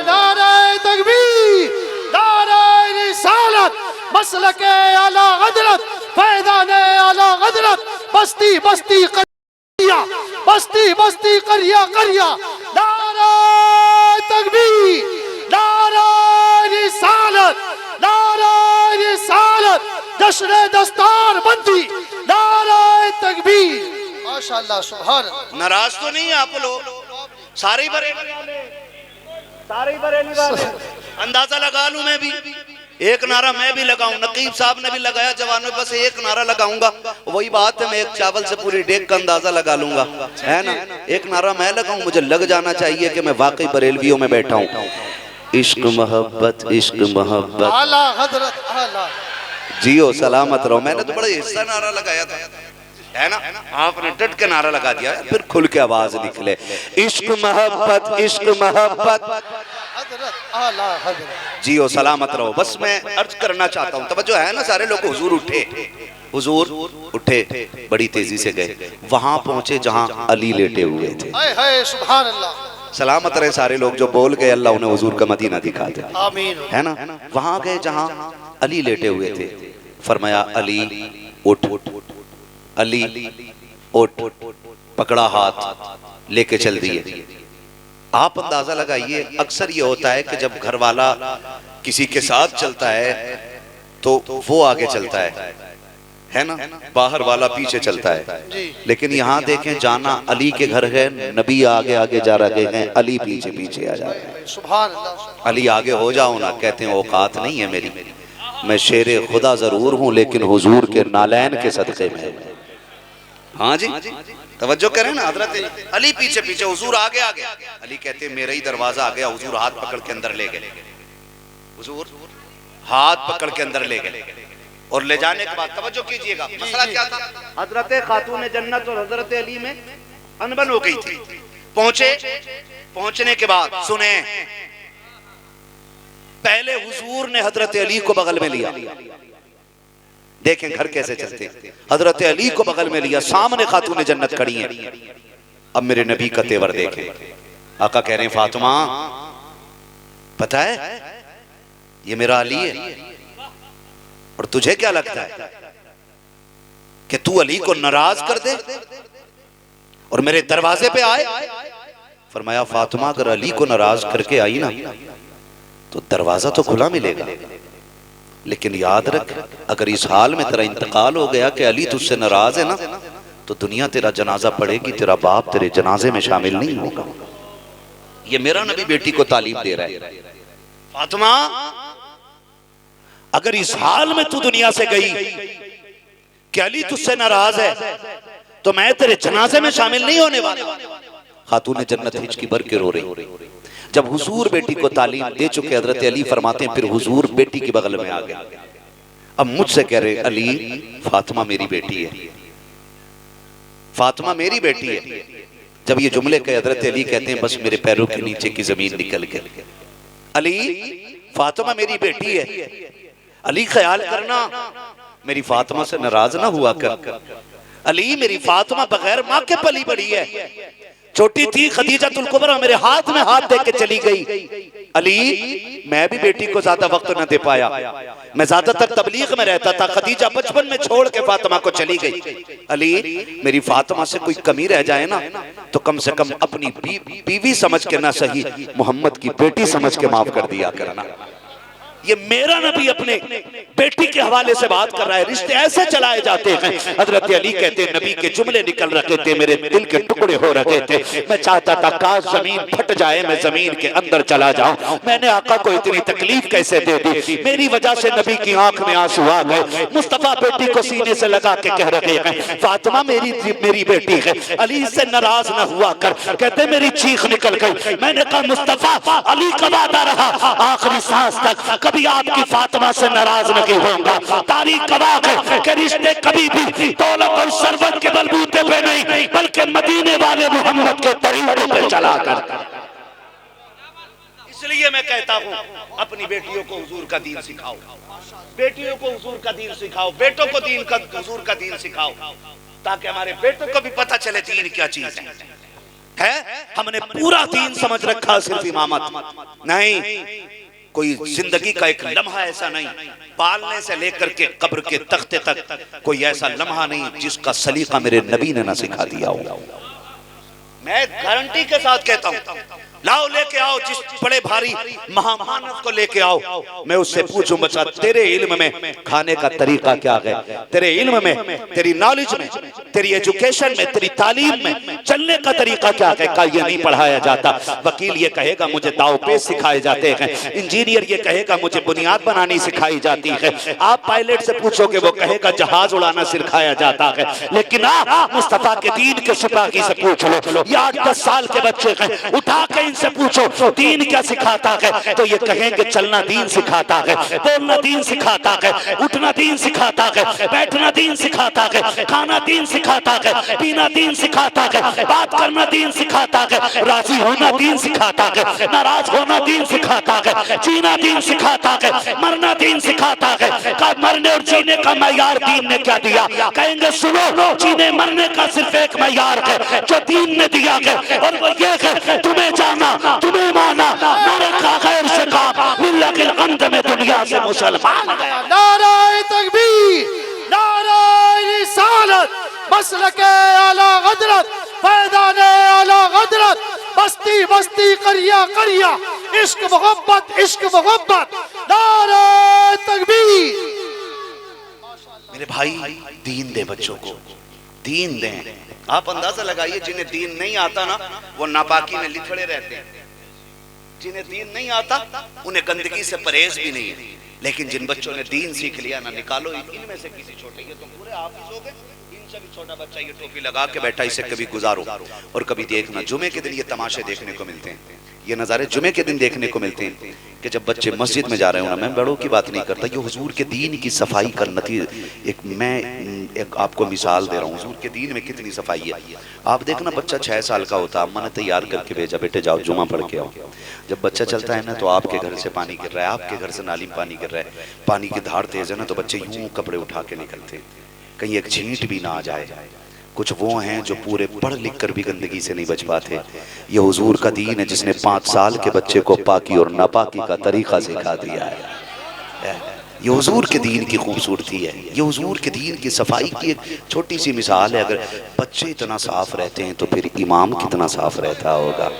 नारे तकबीर, नारे रिसालत, मसलके आला हजरत, फैज़ाने आला हजरत, बस्ती बस्ती बस्ती बस्ती करिया करिया। नारे तकबीर, नारे रिसालत, नारे रिसालत। नशरे दस्तार बंदी, नारे तकबीर। माशाअल्लाह, सुभान अल्लाह। नाराज तो नहीं है आप लोग? सारे ही बरेली वाले, सारे ही बरेली वाले। अंदाजा लगा लूं मैं भी, एक नारा मैं भी लगाऊं। नकीब साहब ने भी लगाया, जवानों में बस एक नारा लगाऊंगा। वही बात है, मैं एक चावल से पूरी डेग का अंदाजा लगा लूंगा, है ना। एक नारा मैं लगाऊं, मुझे लग जाना चाहिए कि मैं वाकई बरेलवियों में बैठा हूं। इश्क मोहब्बत, इश्क मोहब्बत, आला हजरत आला। जियो सलामत रहो। मैंने तो बड़ा हिस्सा नारा लगाया था, है ना। आपने डट के नारा लगा दिया, फिर खुल के आवाज निकले, इश्क मोहब्बत, इश्क मोहब्बत, आला हजरत। जियो सलामत रहो। बस मैं अर्ज करना चाहता हूँ, तवज्जो है ना सारे लोग। हुजूर उठे, हुजूर उठे, बड़ी तेजी से गए, वहां पहुंचे जहां अली लेटे हुए थे। हाय हाय, सुभान अल्लाह। सलामत रहे सारे लोग जो बोल गए, अल्लाह उन्हें हुजूर का मदीना दिखा दे, आमीन, है ना। वहां गए जहां अली लेटे हुए थे, फरमाया अली उठ, अली उठ, पकड़ा हाथ, लेके चल दिए। आप अंदाजा लगाइए, अक्सर ये होता है कि जब घर वाला किसी के साथ चलता है तो वो आगे चलता है ना, बाहर वाला पीछे चलता है। लेकिन यहाँ देखें, जाना अली के घर है, नबी आगे आगे जा रहे हैं, अली पीछे पीछे आ जा रहे हैं। सुभान अल्लाह। अली आगे हो जाओ ना, कहते हैं औकात नहीं है मेरी, मैं शेरे खुदा जरूर हूँ लेकिन हुजूर के नालैन के सदक़े में। हाँ जी, तवज्जो करें ना। हजरत अली पीछे पीछे, हुजूर आगे आगे। अली कहते मेरा ही दरवाजा आ गया। हुजूर हाथ पकड़ के अंदर ले गए, हुजूर हाथ पकड़ के अंदर ले गए। और ले जाने के बाद तवज्जो कीजिएगा, मसला क्या था। हजरत खातून जन्नत और हजरत अली में अनबन हो गई थी। पहुंचे, पहुंचने के बाद सुने, पहले हुजूर ने हजरत अली को बगल में लिया। देखें घर कैसे चलते, हजरत अली को बगल में लिया, सामने खातून जन्नत खड़ी हैं। अब मेरे नबी का तेवर देखें, आका कह रहे हैं फातिमा पता है ये मेरा अली है, और तुझे क्या लगता है कि तू अली को नाराज कर दे और मेरे दरवाजे पे आए। फरमाया फातिमा अगर अली को नाराज करके आई ना तो दरवाजा तो खुला मिलेगा, लेकिन याद रख अगर इस हाल में तेरा इंतकाल हो गया कि अली तुझसे नाराज है ना, तो दुनिया तेरा जनाजा पढ़ेगी, तेरा बाप तेरे जनाजे में शामिल नहीं होगा। ये मेरा नबी बेटी को तालीम दे रहा है। फातिमा अगर इस हाल में तू दुनिया से गई कि अली तुझसे नाराज है तो मैं तेरे जनाजे में शामिल नहीं होने वाला। खातून जन्नत हिचकी भर के रो रही। जब हुजूर बेटी को तालीम दे चुके, हजरत अली फरमाते हैं फिर हुजूर बेटी के बगल में आ गए। अब मुझसे कह रहे अली फातिमा मेरी बेटी है, फातिमा मेरी बेटी है। जब ये जुमले कहे हजरत अली कहते हैं बस मेरे पैरों के नीचे की जमीन निकल गई। अली फातिमा मेरी बेटी है, अली ख्याल करना मेरी फातिमा से नाराज ना हुआ कर। अली मेरी फातिमा बगैर माँ के पली बड़ी है, छोटी थी खदीजातुल कुबरा मेरे हाथ में हाथ दे के चली गई। अली मैं भी बेटी को ज्यादा वक्त न दे पाया, मैं ज्यादातर तबलीग में रहता था, खदीजा बचपन में छोड़ के फातिमा को चली गई। अली मेरी फातिमा से कोई कमी रह जाए ना तो कम से कम अपनी बीवी समझ के ना सही मोहम्मद की बेटी समझ के माफ कर दिया करना। ये मेरा नबी अपने बेटी के हवाले से बात कर रहा है। रिश्ते ऐसे चलाए जाते हैं। हजरत अली कहते हैं नबी के जुमले निकल रहे थे, मेरे दिल के टुकड़े हो रहे थे। मैं चाहता था काश जमीन फट जाए, मैं जमीन के अंदर चला जाऊं। मैंने आका को इतनी तकलीफ कैसे दे दी, मेरी वजह से नबी की आंख में आंसू आ गए। मुस्तफा बेटी को सीने से लगा के कह रहे हैं फातिमा मेरी बेटी है, अली से नाराज न हुआ कर। कहते मेरी चीख निकल गई। मैंने कहा मुस्तफा अली का वादा रहा आखिरी सांस तक कभी आपकी फातिमा से नाराज नहीं होगा। तारीख गवाह है कि रिश्ते कभी भी दौलत और शरबत के बलबूते पे नहीं बल्कि मदीने वाले मोहम्मद के तरीके पे चला कर। इसलिए मैं कहता हूँ अपनी बेटियों को हुजूर का दीन सिखाओ, बेटियों को हुजूर का दीन सिखाओ, बेटों को दीन का हुजूर का दीन सिखाओ, ताकि हमारे बेटों को भी पता चले दीन क्या चीज है। हमने पूरा दीन समझ रखा, सिर्फ इमामत नहीं। कोई जिंदगी का एक लम्हा ऐसा नहीं, पालने से लेकर के कब्र के तख्ते तक कोई ऐसा लम्हा नहीं जिसका सलीका मेरे नबी ने ना सिखा दिया हो। मैं गारंटी के साथ कहता हूँ लाओ लेके आओ, जिस बड़े भारी महामानव को लेके आओ, मैं उससे पूछूं बच्चा तेरे इल्म में खाने का तरीका क्या है, तेरे इल्म में, तेरी नॉलेज में, तेरी एजुकेशन में, तेरी तालीम में चलने का तरीका क्या है? का ये नहीं पढ़ाया जाता। वकील ये कहेगा मुझे दाव पेश सिखाए जाते हैं, इंजीनियर ये कहेगा मुझे बुनियाद बनानी सिखाई जाती है, आप पायलट से पूछोगे वो कहेगा जहाज उड़ाना सिखाया जाता है। लेकिन मुस्तफा के दीन के सिपाही से पूछ लो, ये 8-10 साल के बच्चे हैं, उठा के इनसे पूछो दीन क्या सिखाता है, तो ये कहेंगे चलना दीन सिखाता है, बोलना दीन सिखाता है, उठना दीन सिखाता है, बैठना दीन सिखाता है, खाना दीन सिखाता है, पीना दीन सिखाता है, बात करना दीन सिखाता है, राजी होना दीन सिखाता है, नाराज होना दीन सिखाता है, जीना दीन सिखाता है, मरना दीन सिखाता है। मरने और जीने का मैयार दीन ने क्या दिया? कहेंगे सुनो, जीने मरने का सिर्फ एक मैयार है जो दीन ने दिया है, और वो ये है तुम्हें जाना, तुम्हें माना, नारे का खैर से काम मिल्ला के अंत में दुनिया से मुसलमान गया। नारे तकबीर, नारे रिसालत, मसलके आला गदरत, फैदाने आला गदरत, बस्ती बस्ती करिया करिया, इश्क मोहब्बत, इश्क मोहब्बत, नारे तकबीर। मेरे भाई दीन दे बच्चों को, दीन दें। आप अंदाजा लगाइए जिन्हें दीन नहीं आता ना वो नापाकी में लिथड़े रहते हैं, जिन्हें दीन नहीं आता उन्हें गंदगी से परहेज भी नहीं है। लेकिन जिन बच्चों ने दीन सीख लिया ना, निकालो इनमें से किसी छोटे, ये तो पूरे हाफिज हो गए, इनसे भी छोटा बच्चा ये टोपी लगा के बैठा, इसे कभी गुजारो और कभी देखना। जुमे के दिन ये तमाशे देखने को मिलते हैं, ये नज़ारे जुमे के दिन देखने को मिलते हैं कि जब बच्चे मस्जिद में जा रहे हो ना, मैं बड़ों की बात नहीं करता, ये हुजूर के दीन की सफाई का नतीजा। मैं एक आपको मिसाल दे रहा हूँ, हुजूर के दीन में कितनी सफाई है। आप देखना बच्चा 6 साल का होता, अम्मा ने तैयार करके भेजा, बेटे जाओ जुमा पढ़ के आओ। जब बच्चा चलता है ना तो आपके घर से पानी गिर रहा है, आपके घर से नाली में पानी गिर रहा है, पानी की धार तेज है ना, तो बच्चे यूं कपड़े उठा के निकलते, कहीं एक छींट भी ना आ जाए। कुछ वो हैं जो पूरे पढ़ लिख कर भी गंदगी से नहीं बच पाते। ये हुजूर का दीन है जिसने 5 साल के बच्चे को पाकी और नापाकी का तरीका सिखा दिया है। ये हुजूर के दीन की खूबसूरती है, ये हुजूर के दीन की सफाई की एक छोटी सी मिसाल है। अगर बच्चे इतना साफ रहते हैं तो फिर इमाम कितना साफ रहता होगा,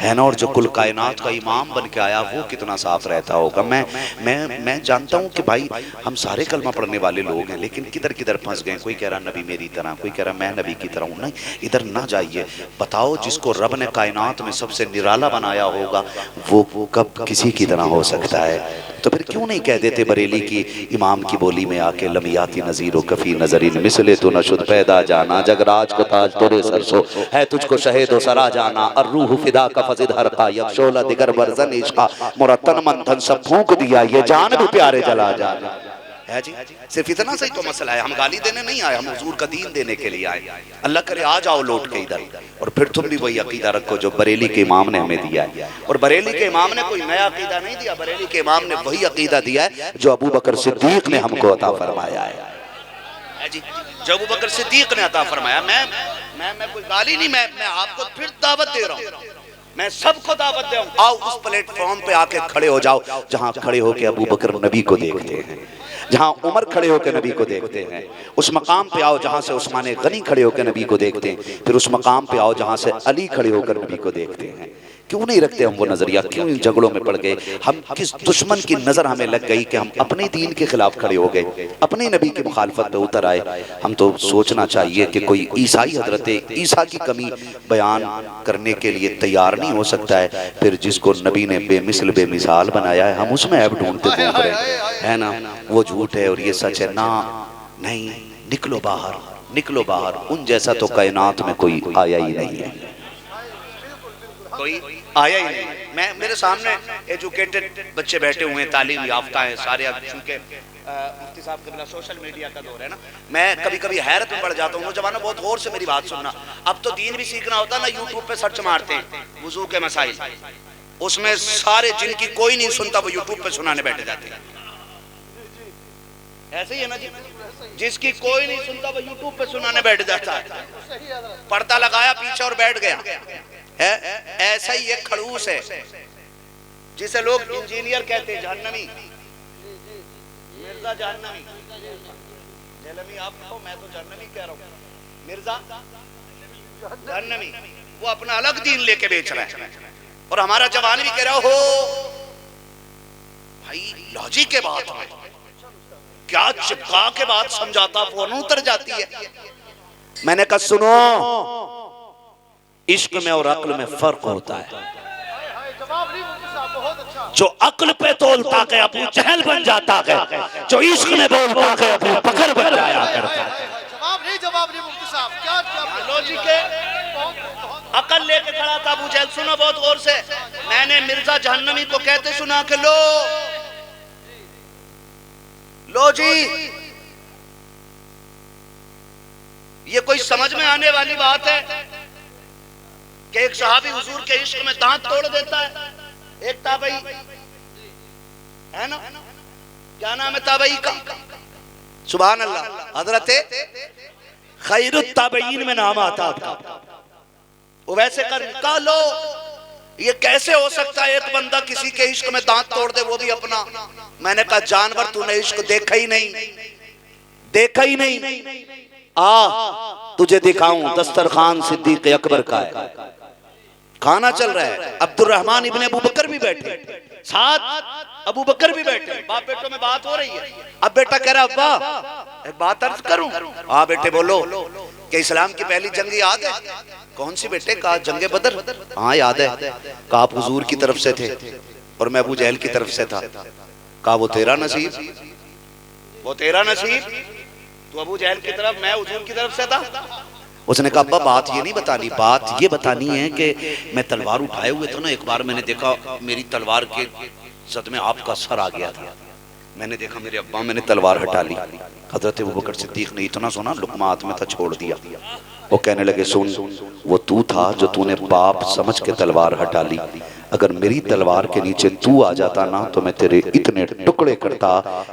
है ना। और जो कुल कायनात का इमाम बन के आया वो कितना साफ रहता होगा। मैं जानता हूँ कि भाई हम सारे कलमा पढ़ने वाले लोग हैं, लेकिन किधर किधर फंस गए। कोई कह रहा नबी मेरी तरह, कोई कह रहा मैं नबी की तरह हूँ। नहीं, इधर ना जाइए। बताओ जिसको रब ने कायनात में सबसे निराला बनाया होगा वो कब किसी की तरह हो सकता है? तो फिर क्यों नहीं कह देते बरेली की इमाम की बोली में आके, लमियाती नज़ीर कफ़ी नज़रीन मिसले तो नशुद पैदा जाना, जगराज को ताज तोरे सरसो है तुझको शहीद सरा जाना, और रूह फिदा का फजिद हर का यक्षोला दिगर बरजन इश्का मुरतन मंथन सब फूंक दिया, ये जान भी प्यारे जला जाना है जी। सिर्फ इतना सही तो मसला है। हम गाली देने नहीं आए, हम हुजूर का दीन देने के लिए आए। अल्लाह करे आ जाओ लौट के इधर, और फिर तुम भी वही अकीदा रखो जो बरेली के इमाम ने हमें दिया है। और बरेली के इमाम ने कोई नया अकीदा नहीं दिया, बरेली के इमाम ने वही अकीदा दिया है जो अबू बकर सिद्दीक ने हमको अता फरमाया है जी, जो अबू बकर सिद्दीक ने अता फरमाया। मैं कोई गाली नहीं, मैं आपको फिर दावत दे रहा हूँ, मैं सबको दावत दे रहा हूँ। आओ उस प्लेटफॉर्म पे आके खड़े हो जाओ जहाँ खड़े होके अबू बकर नबी को देखते हैं, जहाँ उमर खड़े होकर नबी को देखते हैं। उस मकाम पे आओ जहाँ से उस्मान गनी खड़े होकर नबी को देखते हैं। फिर उस मकाम पे आओ जहाँ से अली खड़े होकर नबी को देखते हैं। क्यों नहीं रखते हम वो नजरिया? क्यों इन झगड़ों में पड़ गए? हम किस दुश्मन की नजर हमें लग गई कि हम अपने दीन के खिलाफ खड़े हो गए, अपने नबी की मुखालफत पे उतर आए। हम तो सोचना चाहिए कि कोई ईसाई हजरत ईसा की कमी बयान करने के लिए तैयार नहीं हो सकता है, फिर जिसको नबी ने बेमिसल बेमिसाल बनाया है हम उसमें ऐब ढूंढते घूम रहे हैं, है ना। वो झूठ है और ये सच है ना। नहीं, निकलो बाहर, निकलो बाहर। उन जैसा तो कायनात में कोई आया ही नहीं है, कोई आया ही नहीं। मेरे सामने एजुकेटेड बच्चे बैठे हुए हैं, तालीम याफ्ता हैं सारे। अब चूंकि मुफ्ती साहब कबीला सोशल मीडिया का दौर है ना, मैं कभी कभी हैरत में पड़ जाता हूँ। नौजवानों बहुत गौर से मेरी बात सुनना, अब तो दीन भी सीखना होता ना, यूट्यूब पे सर्च मारते हैं वुजू के मसाइल, उसमें सारे जिनकी कोई नहीं सुनता वो यूट्यूब पे सुनाने बैठे जाते हैं। ऐसे ही है ना जी, जिसकी कोई नहीं सुनता वो यूट्यूब पे सुनाने बैठ जाता है, पर्दा लगाया पीछे और बैठ गया है। ऐसा ही एक खड़ूस है जिसे लोग इंजीनियर कहते हैं, जहन्नमी, मिर्जा जहन्नमी। जहन्नमी आप कहो, मैं तो जहन्नमी कह रहा हूँ। मिर्जा जहन्नमी, वो अपना अलग दीन लेके बेच रहा है और हमारा जवान भी कह रहा हो भाई लॉजिक के बात में क्या चिपका के बात समझाता, फोन उतर जाती है। मैंने कहा सुनो, इश्क में और अक्ल में फर्क होता है। जो अक्ल पे तोलता है अबू जहल बन जाता है, जो इश्क में बोलता है अबू बकर बन जाया करता है। जवाब नहीं मुफ्ती साहब, क्या लॉजिक है। अकल लेके खड़ा था अबू जहल। सुनो बहुत गौर से, मैंने मिर्जा जहन्नमी को कहते सुना कि लो जी, ये कोई समझ में आने वाली बात है कि एक सहाबी हुजूर के इश्क में दांत तोड़ देता है। एक ताबई है ना, क्या नाम है ताबई का? सुभान अल्लाह, हजरत खैरुत ताबईन में नाम आता था। वो वैसे कर का लो, ये कैसे हो सकता है एक बंदा किसी के इश्क में दांत तोड़ दे, वो भी अपना। मैंने कहा जानवर, तूने इश्क देखा ही नहीं, देखा ही नहीं। आ तुझे दिखाऊं, दस्तरखान सिद्दीक अकबर का है, खाना चल रहा है, अब्दुर्रहमान इब्ने अबू बकर भी बैठे साथ, अबू बकर भी बैठे, बाप बेटों में बात हो रही है। अब बेटा कह रहा अब्बा एक बात अर्ज करूं? हाँ बेटे बोलो। कि इस्लाम की पहली जंग याद है? कौन सी बेटे? कहा जंगे बदर। हाँ याद है। कहा आप हुजूर की तरफ से थे और मैं अबू जहल की तरफ से था। कहा वो तेरा नसीब, वो तेरा नसीब, तू अबू जहल की तरफ, मैं हुजूर की तरफ से था। उसने कहा अब्बा बात ये नहीं बतानी, बात ये बतानी है कि मैं तलवार उठाए हुए था ना, एक बार मैंने देखा मेरी तलवार के सदमे आपका सर आ गया था। मैंने देखा मेरे अब्बा, मैंने तलवार हटा ली। हजरत अबू बकर सिद्दीक ने इतना सुना, लुकमा हाथ में था छोड़ दिया। वो कहने लगे सुन, वो तू था जो तूने बाप समझ के तलवार हटा ली। अगर मेरी तलवार के नीचे तू आ जाता ना तो मैं तेरे इतने टुकड़े करता,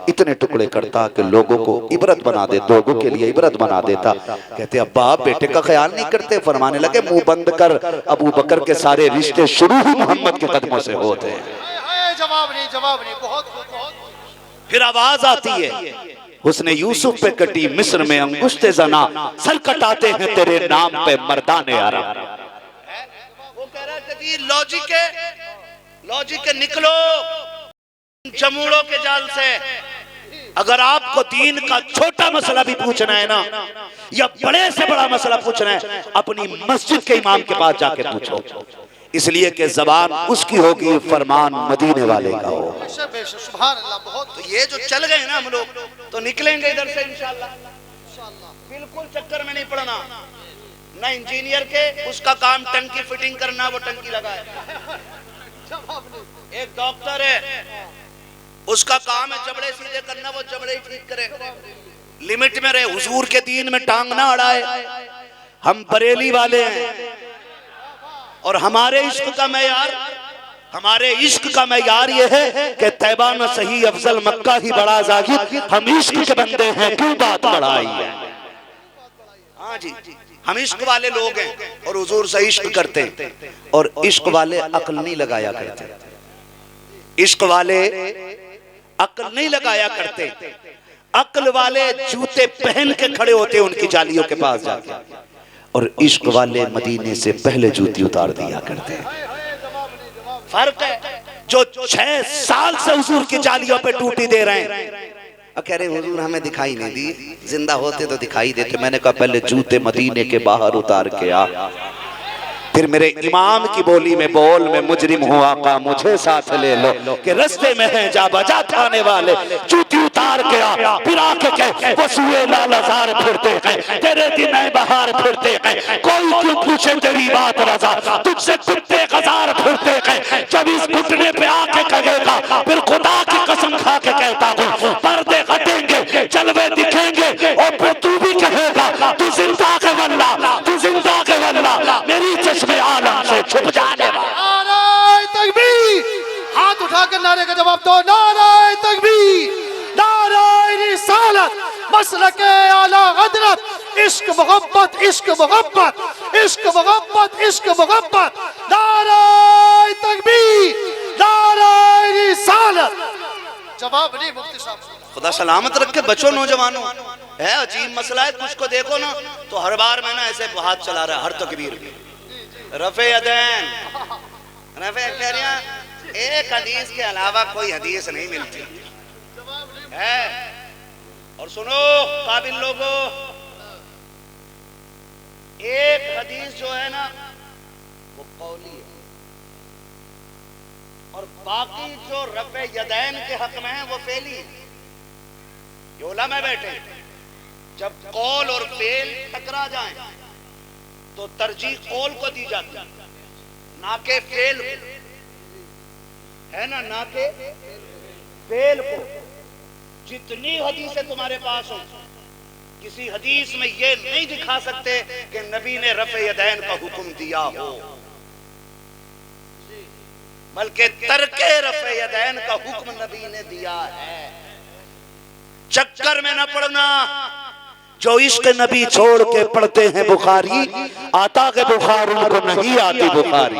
इतने टुकड़े करता कि लोगों को इबरत बना दे, लोगों के लिए इबरत बना देता। कहते अब्बा बेटे का ख्याल नहीं करते। फरमाने लगे मुंह बंद कर, अबू बकर के सारे रिश्ते शुरू ही मोहम्मद के कदमों से होते हैं। जवाब नहीं, जवाब नहीं, बहुत बहुत। फिर आवाज आती है, उसने यूसुफ पे कटी मिस्र में अंगुश्ते जना, सर कटाते हैं तेरे नाम पे मर्दाने आरा। वो कह रहा है कि लॉजिक है, लॉजिक है, निकलो जमूड़ों के जाल से। अगर आपको दीन का छोटा मसला भी पूछना है ना, या बड़े से बड़ा मसला पूछना है, अपनी मस्जिद के इमाम के पास जाके पूछो, इसलिए कि जबान उसकी होगी, फरमान मदीने वाले का हो। सुभान अल्लाह। बहुत। तो ये जो चल गए ना हम लोग, तो निकलेंगे इधर से इंशाल्लाह। बिल्कुल चक्कर में नहीं पड़ना। ना इंजीनियर के उसका काम टंकी फिटिंग करना, वो टंकी लगाए। एक डॉक्टर है, उसका काम है जबड़े सीधे करना, वो जबड़े ही ठीक करे। लिमिट में रहे, हुजूर के दीन में टांग ना अड़ाए। हम बरेली वाले हैं और हमारे इश्क का मैयार, हमारे इश्क का मैयार ये है कि तैबा न सही अफजल मक्का ही बड़ा जाहिद। हम इश्क के बंदे हैं, क्यों बात बढ़ाई है? हाँ जी, हम इश्क वाले लोग हैं और हुजूर से इश्क करते हैं। और इश्क वाले अक्ल नहीं लगाया करते, इश्क वाले अक्ल नहीं लगाया करते। अक्ल वाले जूते पहन के खड़े होते हैं उनकी जालियों के पास जाके, और इश्क वाले मदीने से पहले जूती उतार दिया करते हैं। फर्क है। जो 6 साल से हुजूर की जालियों पे ड्यूटी दे रहे हैं, कह रहे हुजूर हमें दिखाई नहीं दी, जिंदा होते तो दिखाई देते। मैंने कहा पहले जूते मदीने के बाहर उतार के आ, फिर मेरे इमाम की बोली में बोल, मैं मुजरिम हूँ आका मुझे साथ ले लो, कि रस्ते में है जा बजा खाने वाले, जूती उतार के आ, फिर आके कह वो सुए लालजार फिरते हैं, तेरे दिन बहार फिरते हैं, कोई क्यों पूछे तेरी बात रजा, तुझसे कुत्ते हजार फिरते हैं। जब इस घुटने पे आके कहेगा, फिर खुदा की कसम खा के कहता हूँ पर्दे हटेंगे, जलवे दिखेंगे, और फिर तू भी कहेगा तू जिंदा के वल्ला, तू जिंदा के वल्ला, मेरी चश्मे आलम से छुप जाने वाला। नारे तकबीर, हाथ उठा कर नारे का जवाब दो। नारे तकबीर, नारे रिसालत, मसलके आला हजरत, इश्क मोहब्बत, इश्क मोहब्बत, इश्क मोहब्बत, इश्क मोहब्बत। नारे तकबीर, नारे रिसालत। जवाब नहीं मुफ्ती साहब। खुदा सलामत रखे बच्चों, नौजवानों, है अजीब मसला है। कुछ को देखो ना तो हर बार में ना ऐसे हाथ चला रहा है, हर तकबीर में रफे यदैन, रफे एक हदीस के अलावा कोई हदीस नहीं मिलती है। और सुनो काबिल लोगों, एक हदीस जो है ना वो कौली है, और बाकी जो रफ़े यदैन के हक में है वो फेली है। ये उलमा बैठे, जब कौल और फेल टकरा जाएं तो तरजीह कौल को दी जाती है, ना के फेल को, है ना, ना के फेल को। जितनी हदीसें तुम्हारे पास हो, किसी हदीस में ये नहीं दिखा सकते कि नबी ने रफ़े यदैन का हुक्म दिया हो, बल्कि तरके रफ़े यदैन का हुक्म नबी ने दिया है। चक्कर में न पड़ना, जो इश्क नबी छोड़ के पढ़ते हैं बुखारी, आता के बुखार उनको नहीं आती बुखारी।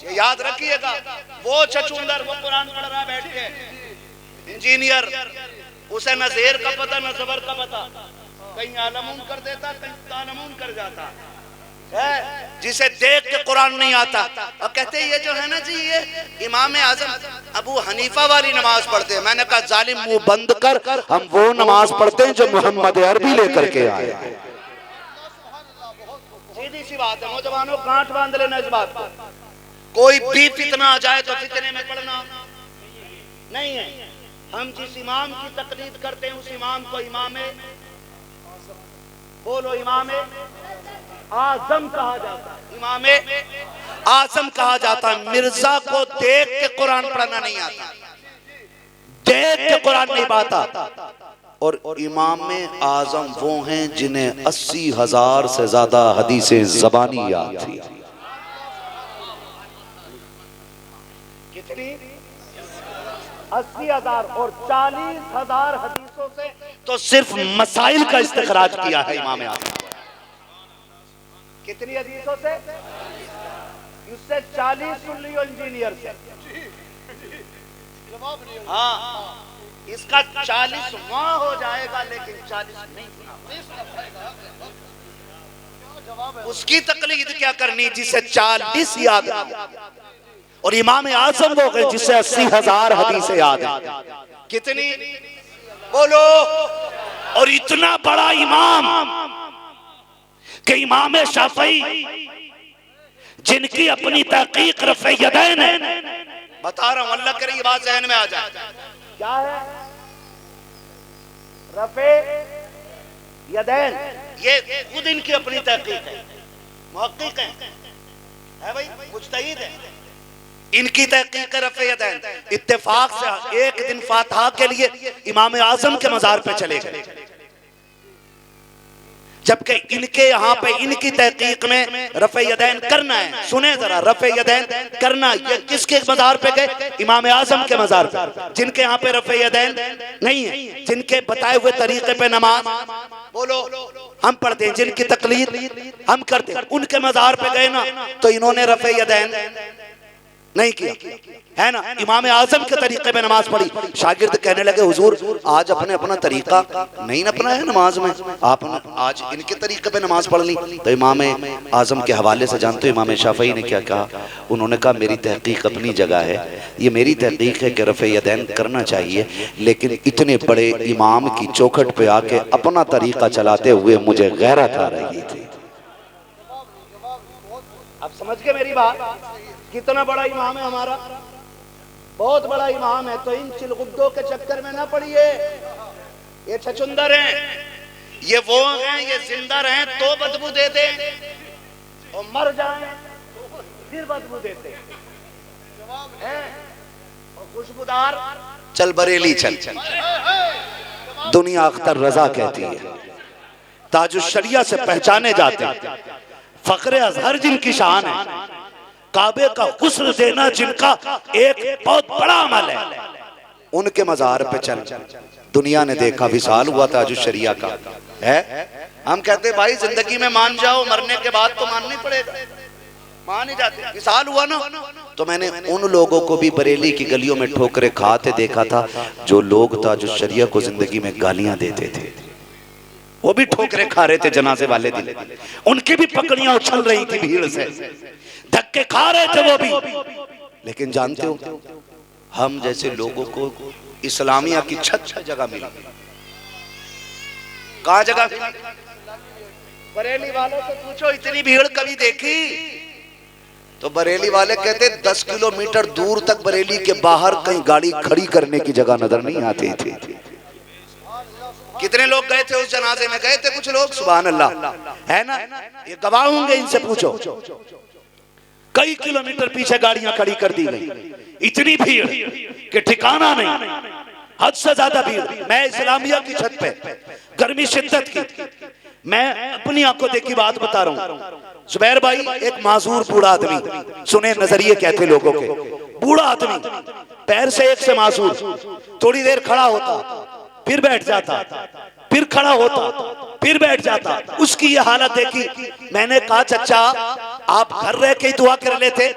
ये याद रखिएगा। वो छछूंदर वो कुरान पढ़ रहा बैठ के, इंजीनियर, उसे न ज़ेर का पता न ज़बर का पता, कहीं आलमून कर देता कहीं तालमून कर जाता है, जिसे देख के कुरान नहीं आता। अब कहते ये जो है ना जी, ये इमाम आजम अबू हनीफा वाली नमाज पढ़ते हैं। मैंने कहा जालिम, मुंह बंद कर, हम वो नमाज पढ़ते हैं जो मोहम्मद अरबी लेकर के आए। सीधी सी बात है, नौजवानों गांठ बांध लेना इस बात को। कोई भी फितना आ जाए तो फितने में पड़ना नहीं है। हम जिस इमाम की तकलीद करते हैं उस इमाम को इमामे, बोलो, इमामे आजम कहा जाता है। इमामे आजम कहा जाता है। मिर्जा को देख के कुरान पढ़ना नहीं आता, देख के कुरान नहीं पाता। और इमामे आजम वो हैं जिन्हें 80,000 से ज्यादा हदीसें ज़बानी याद थी। कितनी? 80,000 और 40,000 हदीसों से तो सिर्फ मसाइल का इस्तिखराज किया है इमाम आजम। कितनी हदीसों से? उससे 40 सुन लियो इंजीनियर से। हाँ, इसका 40वां हो जाएगा लेकिन 40 नहीं सुना। उसकी तकलीद क्या करनी जिसे 40 याद है। और इमाम आजम वो गए जिसे 80,000 हदीसें याद है। कितनी? बोलो। और इतना बड़ा इमाम कि इमाम शाफई, जिनकी अपनी तहकीक रफ़े यदैन है, बता रहा हूं, अल्लाह करे ये बात ज़हन में आ जाए। क्या है रफ़े यदैन? ये खुद इनकी अपनी तहकीक है, मुहक्किक है भाई, मुज्तहिद है। इनकी तहकीक रफ़े यदैन। इत्तेफाक से एक दिन फातिहा के लिए इमाम आजम के मज़ार पे चले गए, जबकि इनके यहाँ पे इनकी तहकीक में रफ़े यदैन करना है। सुने जरा, रफ़े यदैन करना, ये किसके मज़ार पे गए? इमाम आजम के मज़ार पे। जिनके यहाँ पे रफ़े यदैन नहीं है, जिनके बताए हुए तरीके पे नमाज, बोलो, हम पढ़ते हैं, जिनकी तकलीद हम करते हैं, उनके मज़ार पे गए ना तो इन्होंने रफ़े यदैन नहीं किया, है ना। इमाम आजम के तरीके में नमाज पढ़ी। शागिर्द कहने लगे, हुजूर आज अपने अपना तरीका नहीं अपना है नमाज में, आपने आज इनके तरीके पे नमाज पढ़ ली। तो इमाम आजम के हवाले से जानते हो इमाम शाफई ने क्या कहा? उन्होंने कहा मेरी तहकीक अपनी जगह है, ये मेरी तहकीक है कि रफ़े यदैन करना चाहिए, लेकिन इतने बड़े इमाम की चौखट पे आके अपना तरीका चलाते हुए मुझे गैरत आ रही थी। अब समझ गए मेरी बात? कितना बड़ा इमाम है हमारा, बहुत बड़ा इमाम है। तो इन चिलगुद्दों के चक्कर में ना पड़िए। ये छछुंदर हैं, ये वो हैं, ये जिंदा रहें तो बदबू देते हैं और मर जाएं फिर बदबू देते हैं। और खुशबूदार चल बरेली चल, दुनिया अख्तर रजा कहती है, ताजुश शरिया से पहचाने जाते हैं, फखरे अजहर जिनकी शान है, काबे का हुस्न देना जिनका एक बहुत बड़ा अमल है, उनके मज़ार पे चल। दुनिया ने देखा, विसाल हुआ ताजुश शरिया का है। हम कहते भाई जिंदगी में मान जाओ, मरने के बाद तो मानना ही पड़ेगा, मान ही जाते। विसाल हुआ ना, तो मैंने उन लोगों को भी बरेली की गलियों में ठोकरे खाते देखा था जो लोग ताजुश शरिया को जिंदगी में गालियां देते थे। वो भी ठोकरे खा रहे थे जनाजे वाले दिन, उनकी भी पकड़ियां उछल रही थी भीड़ से, धक्के खा रहे थे वो भी। लेकिन जानते हो हम जैसे लोगों को इस्लामिया की छत पे जगह मिली, कहाँ जगह? बरेली वालों से पूछो इतनी भीड़ कभी देखी? तो बरेली वाले कहते 10 किलोमीटर दूर तक बरेली के बाहर कहीं गाड़ी खड़ी करने की जगह नजर नहीं आती थी। कितने लोग गए थे उस जनाजे में? गए थे कुछ लोग, सुभान अल्लाह, है ना? ये गवाह होंगे, इनसे पूछो। कई किलोमीटर पीछे गाड़ियां खड़ी कर दी गई, इतनी भीड़ कि ठिकाना नहीं, हद से ज्यादा भीड़। मैं इस्लामिया की छत पे, गर्मी शिद्दत की, मैं अपनी आंखों देखी बात बता रहा हूँ। जुबैर भाई एक माजूर बूढ़ा आदमी, सुने नजरिए क्या थे लोगों के, बूढ़ा आदमी पैर से एक से माजूर, थोड़ी देर खड़ा होता फिर बैठ जाता, फिर खड़ा होता फिर बैठ जाता। उसकी ये हालत देखी, मैंने कहा चचा आप घर रह के ही दुआ कर लेते,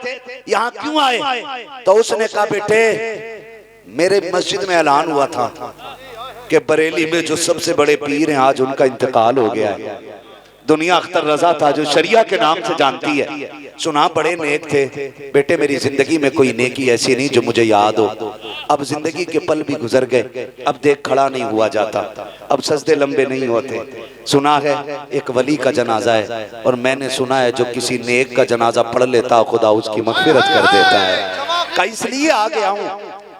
यहाँ क्यों आए? तो उसने कहा बेटे मेरे मस्जिद में ऐलान हुआ था कि बरेली में जो सबसे बड़े पीर हैं आज उनका इंतकाल हो गया है। दुनिया अख्तर रजा था जो शरिया के नाम से जानती है, सुना बड़े नेक थे। बेटे मेरी जिंदगी में कोई नेकी ऐसी नहीं जो मुझे याद हो। अब जिंदगी के पल भी गुजर गए, अब देख खड़ा नहीं हुआ जाता, अब सजदे लंबे नहीं होते। सुना है एक वली का जनाजा है, और मैंने सुना है जो किसी नेक का जनाजा पढ़ लेता खुदा उसकी मगफिरत कर देता है। का इसलिए आ गया हूँ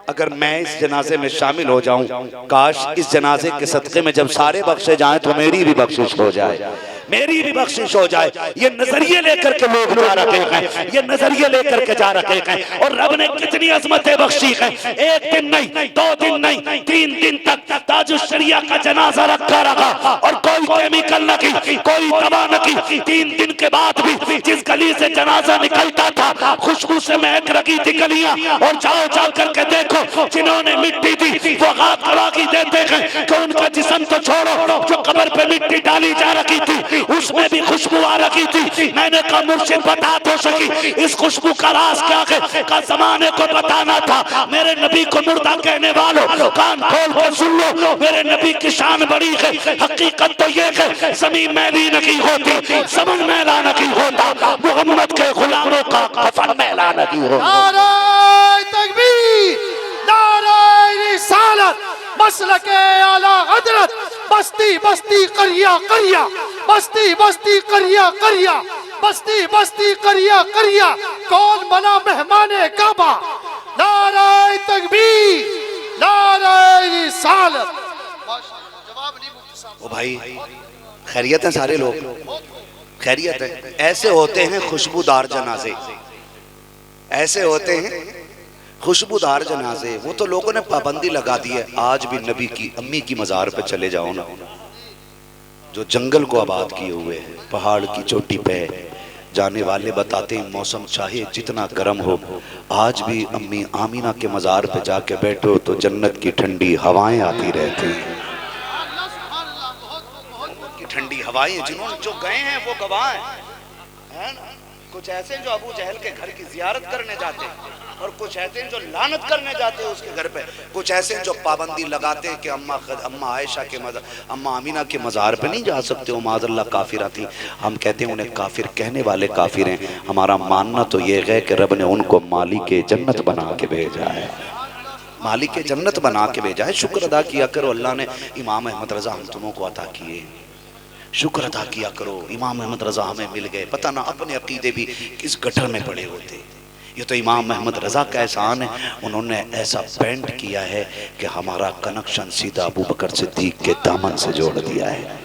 अगर मैं इस जनाजे में शामिल हो जाऊं, काश इस जनाजे के सदक़े में जब सारे बख्शे जाएं तो मेरी भी बख्शिश हो जाए, मेरी भी बख्शिश हो जाए। ये नजरिए लेकर के लोग जा रखे हैं, ये नजरिए लेकर के जा रखे हैं। और रब ने कितनी अजमतें बख्शी हैं, एक दिन नहीं, 2 दिन नहीं, 3 दिन तक ताजुश शरिया का जनाजा रखा रहा और कोई केमिकल न की, कोई दवा न की। 3 दिन के बाद भी जिस गली से जनाजा निकलता था खुशबू से महक रही थी गलियां। और जाओ जा करके देखो जिन्होंने मिट्टी दी वो गवाही देते हैं कि उनका जिस्म तो छोड़ो, जो कब्र पे मिट्टी डाली जा रही थी उसमें भी खुशबू आ रही थी। मैंने कहा मुर्शिद बता तो सकी इस खुशबू का राज क्या है? का जमाने को बताना था। मेरे नबी को मुर्दा कहने वालों कान खोल कर सुन लो, मेरे नबी की शान बड़ी है। हकीकत तो ये है ज़मीन मैली नहीं होती, समन मैला नहीं होता, मोहम्मद के गुलामों का कफन मैला नहीं होता। नारे तकबीर, नारे रिसालत, मसलके आला हजरत, बस्ती बस्ती करिया करिया, बस्ती बस्ती करिया करिया, बस्ती बस्ती करिया करिया, कौन बना मेहमाने काबा? नारे तकबीर, नारे रिसालत। ओ भाई खैरियत है, सारे लोग खैरियत है। ऐसे होते हैं खुशबूदार जनाजे, ऐसे होते हैं खुशबूदार जनाजे। वो तो लोगों ने पाबंदी लगा दी है। आज भी नबी की अम्मी की मज़ार पे चले जाओ ना, जो जंगल को आबाद किए हुए हैं, पहाड़ की चोटी पे जाने वाले बताते हैं मौसम चाहे जितना गर्म हो, आज भी अम्मी आमीना के मज़ार पे जाके बैठो तो जन्नत की ठंडी हवाएं आती रहती हैं। ठंडी हवाएं, जिन्होंने जो गए हैं वो गवाह हैं ना। कुछ ऐसे जो अबू जहल के घर की जियारत करने जाते हैं, और कुछ ऐसे जो लानत करने जाते हैं उसके घर पे। कुछ ऐसे जो पाबंदी लगाते हैं कि अम्मा आयशा के मज़ार, अम्मा आमीना के मज़ार पे नहीं जा सकते, वो माज़अल्लाह काफिरा थी। हम कहते हैं उन्हें काफिर कहने वाले काफिर हैं। हमारा मानना तो ये है कि रब ने उनको मालिक जन्नत बना के भेजा है, मालिक जन्नत बना के भेजा है। शुक्र अदा किया करो, अल्लाह ने इमाम अहमद रजा हम तुमों को अता किए, शुक्र अदा किया करो। इमाम अहमद रजा हमें मिल गए, पता ना अपने अकीदे भी किस गटर में पड़े होते। ये तो इमाम अहमद रजा का एहसान है, उन्होंने ऐसा पेंट किया है कि हमारा कनेक्शन सीधा अबू बकर सिद्दीक के दामन से जोड़ दिया है।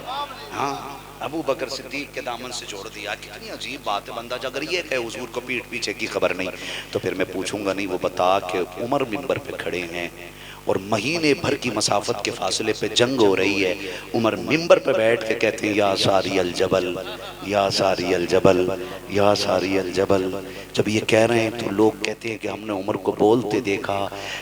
हाँ, अबू बकर सिद्दीक के दामन से जोड़ दिया। कितनी अजीब बात है। बंदा अगर ये कहे हुजूर को पीठ पीछे की खबर नहीं, तो फिर मैं पूछूंगा नहीं। वो बता के उमर मिंबर पे खड़े हैं और महीने भर की मसाफत के फासले पे जंग हो रही है। उमर मिंबर पे बैठ के कहते हैं या सारी अल जबल, या सारी अल जबल, या सारी अल जबल। जब ये कह रहे हैं तो लोग कहते हैं कि हमने उमर को बोलते देखा,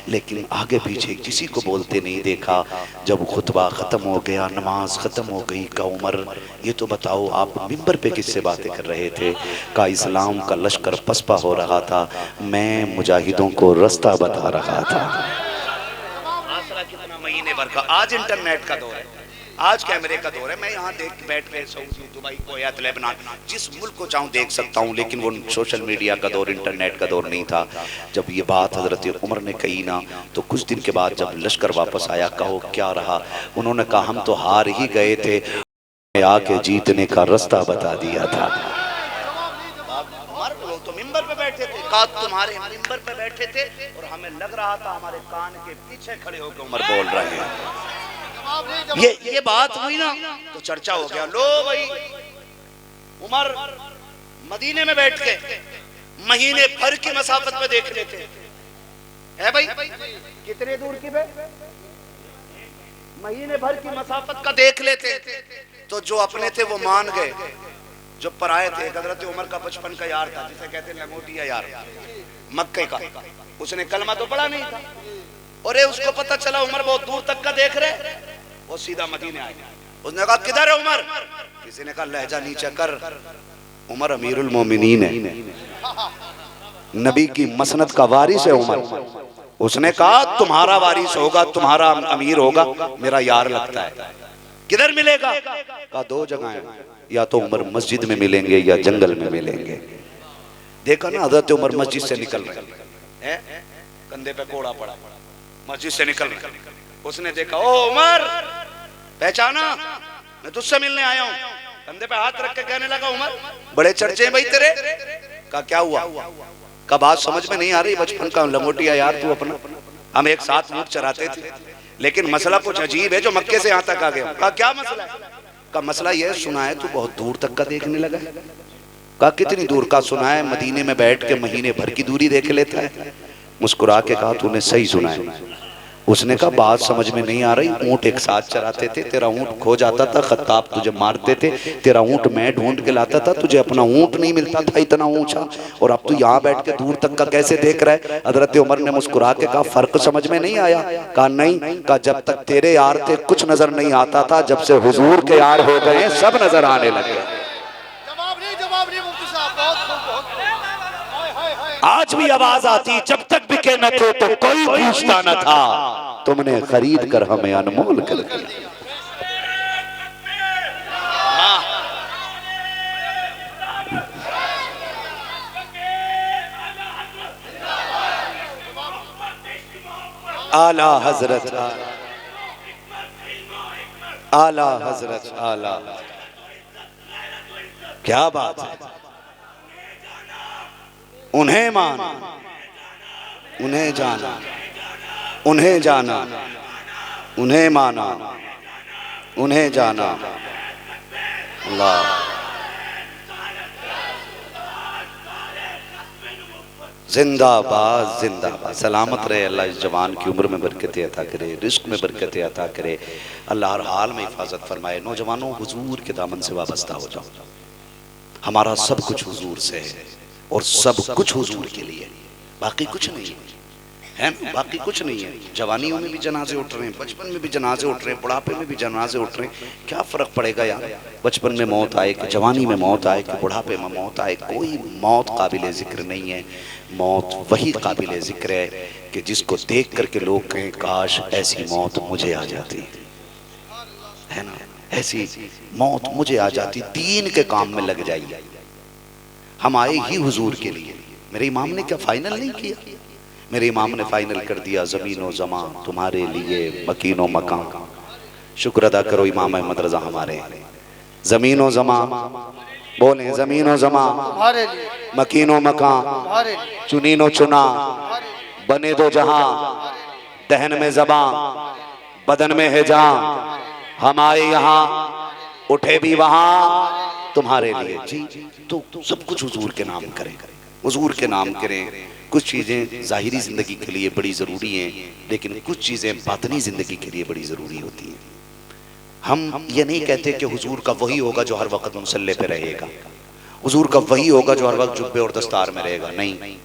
लेकिन आगे पीछे किसी को बोलते नहीं देखा। जब खुतबा ख़त्म हो गया, नमाज ख़त्म हो गई, का उमर ये तो बताओ आप मिंबर पे किससे बातें कर रहे थे? का इस्लाम का लश्कर पसपा हो रहा था, मैं मुजाहिदों को रास्ता बता रहा था। कितना महीने भर का, आज इंटरनेट का दौर है, आज कैमरे का दौर है, मैं यहाँ देख बैठ के सऊदी, दुबई, कुवैत, लेबनान, जिस मुल्क को चाहूँ देख सकता हूँ, लेकिन वो सोशल मीडिया का दौर, इंटरनेट का दौर नहीं था। जब ये बात हजरत उमर ने कही ना, तो कुछ दिन के बाद जब लश्कर वापस आया, कहो क्या रहा, उन्होंने कहा हम तो हार ही गए थे, आके जीतने का रास्ता बता दिया था। तो मिंबर पे बैठे थे, कहा तुम्हारे मिंबर पे बैठे थे और हमें लग रहा था हमारे कान के पीछे खड़े होकर उमर बोल रहे हैं। ये बात हुई ना तो चर्चा हो गया, लो भाई उमर मदीने में बैठ के महीने भर की मसाफत पे देख लेते है भाई, कितने दूर की बे, महीने भर की मसाफत का देख लेते। तो जो अपने थे वो मान गए, जो पराए थे, हजरत उमर का बचपन का यार था, जिसे कहते हैं लंगोटिया यार, मक्के का, उसने कलमा तो पढ़ा नहीं था, और उसको पता चला उमर बहुत दूर तक का देख रहे, वो सीधा मदीने आ गया। उसने कहा किधर है उमर, किसी ने कहा लहजा नीचे कर, उमर अमीरुल मोमिनीन है, नबी की मसनद का वारिस है उमर। उसने कहा तुम्हारा वारिस होगा, तुम्हारा अमीर होगा, मेरा यार लगता है, किधर मिलेगा, कहा दो जगह है, या तो उमर मस्जिद में मिलेंगे या जंगल में मिलेंगे। देखा ना हजरत उमर मस्जिद से निकल रहे हैं, कंधे पे कोड़ा पड़ा, मस्जिद से निकल रहे, उसने देखा ओ उमर पहचाना, मैं तुझसे मिलने आया हूँ, कंधे पे हाथ रख के कहने लगा उमर बड़े चर्चे हैं भाई तेरे। कहा क्या हुआ, का बात समझ में नहीं आ रही, बचपन का लंगोटिया यार तू अपना, हम एक साथ ऊँट चराते थे, लेकिन मसला कुछ अजीब है जो मक्के से यहाँ तक आ गया। कहा क्या मसला है, का मसला यह सुना है तू बहुत दूर तक का देखने लगा है। कहा कितनी दूर का सुना है, मदीने में बैठ के महीने भर की दूरी देख लेता है। मुस्कुरा के कहा तूने सही सुना है। उसने कहा बात समझ में नहीं आ रही, ऊँट एक साथ चराते थे, तेरा ऊँट खो जाता था, खत्ताब तुझे मारते थे, तेरा ऊँट मैं ढूंढ के लाता था, तुझे अपना ऊँट नहीं मिलता था इतना ऊंचा, और अब तू यहाँ बैठ के दूर तक का कैसे देख रहा है। हजरत उमर ने मुस्कुरा के कहा फर्क समझ में नहीं आया। कहा नहीं, कहा जब तक तेरे यार थे कुछ नजर नहीं आता था, जब से हुजूर के यार हो गए सब नजर आने लगे। आज भी आवाज आती जब तक बिके न थे तो कोई पूछता न था, तुमने खरीद कर हमें अनमोल कर दिया। आला हजरत, आला हजरत, आला, क्या बात है। उन्हें माना, उन्हें जाना, उन्हें जाना, उन्हें माना, उन्हें जाना। अल्लाह जिंदाबाद, जिंदाबाद, सलामत रहे। अल्लाह इस जवान की उम्र में बरकतें अता करे, रिस्क में बरकतें अता करे, अल्लाह हर हाल में हिफाजत फरमाए। नौजवानों हुजूर के दामन से वाबस्ता हो जाओ, हमारा सब कुछ हुजूर से है और सब कुछ हुजूर के लिए, बाकी कुछ नहीं है, बाकी कुछ नहीं है। जवानियों में भी जनाजे उठ रहे हैं, बचपन में भी जनाजे उठ रहे हैं, बुढ़ापे में भी जनाजे उठ रहे हैं। क्या फ़र्क पड़ेगा यार, बचपन में मौत आए कि जवानी में मौत आए कि बुढ़ापे में मौत आए, कोई मौत काबिल ज़िक्र नहीं है। मौत वही काबिल ज़िक्र है कि जिसको देख करके लोग कहें काश ऐसी मौत मुझे आ जाती, है ना, ऐसी मौत मुझे आ जाती, दीन के काम में लग जाइए। हम आए ही हुजूर के लिए। मेरे इमाम ने क्या फाइनल नहीं किया, मेरे इमाम ने फाइनल कर दिया ज़मीन व ज़मां तुम्हारे लिए मकीन व मकान। शुक्र अदा करो इमाम अहमद रज़ा हमारे, ज़मीन व ज़मां बोले, ज़मीन व ज़मां मकीन व मकान, चुनीनो चुना बने दो जहां, दहन में ज़बां बदन में है जान, हम आए यहाँ उठे भी वहाँ तुम्हारे लिए। जी तो सब कुछ हुजूर के नाम करें, हुजूर के नाम करें। कुछ चीज़ें ज़ाहिरी ज़िंदगी के लिए बड़ी ज़रूरी हैं, लेकिन कुछ चीज़ें बातनी ज़िंदगी के लिए बड़ी ज़रूरी होती हैं। हम ये नहीं कहते कि हुजूर का वही होगा जो हर वक्त मुसल्ले पे रहेगा, हुजूर का वही होगा जो हर वक्त जुब्बे और दस्तार में रहेगा। नहीं,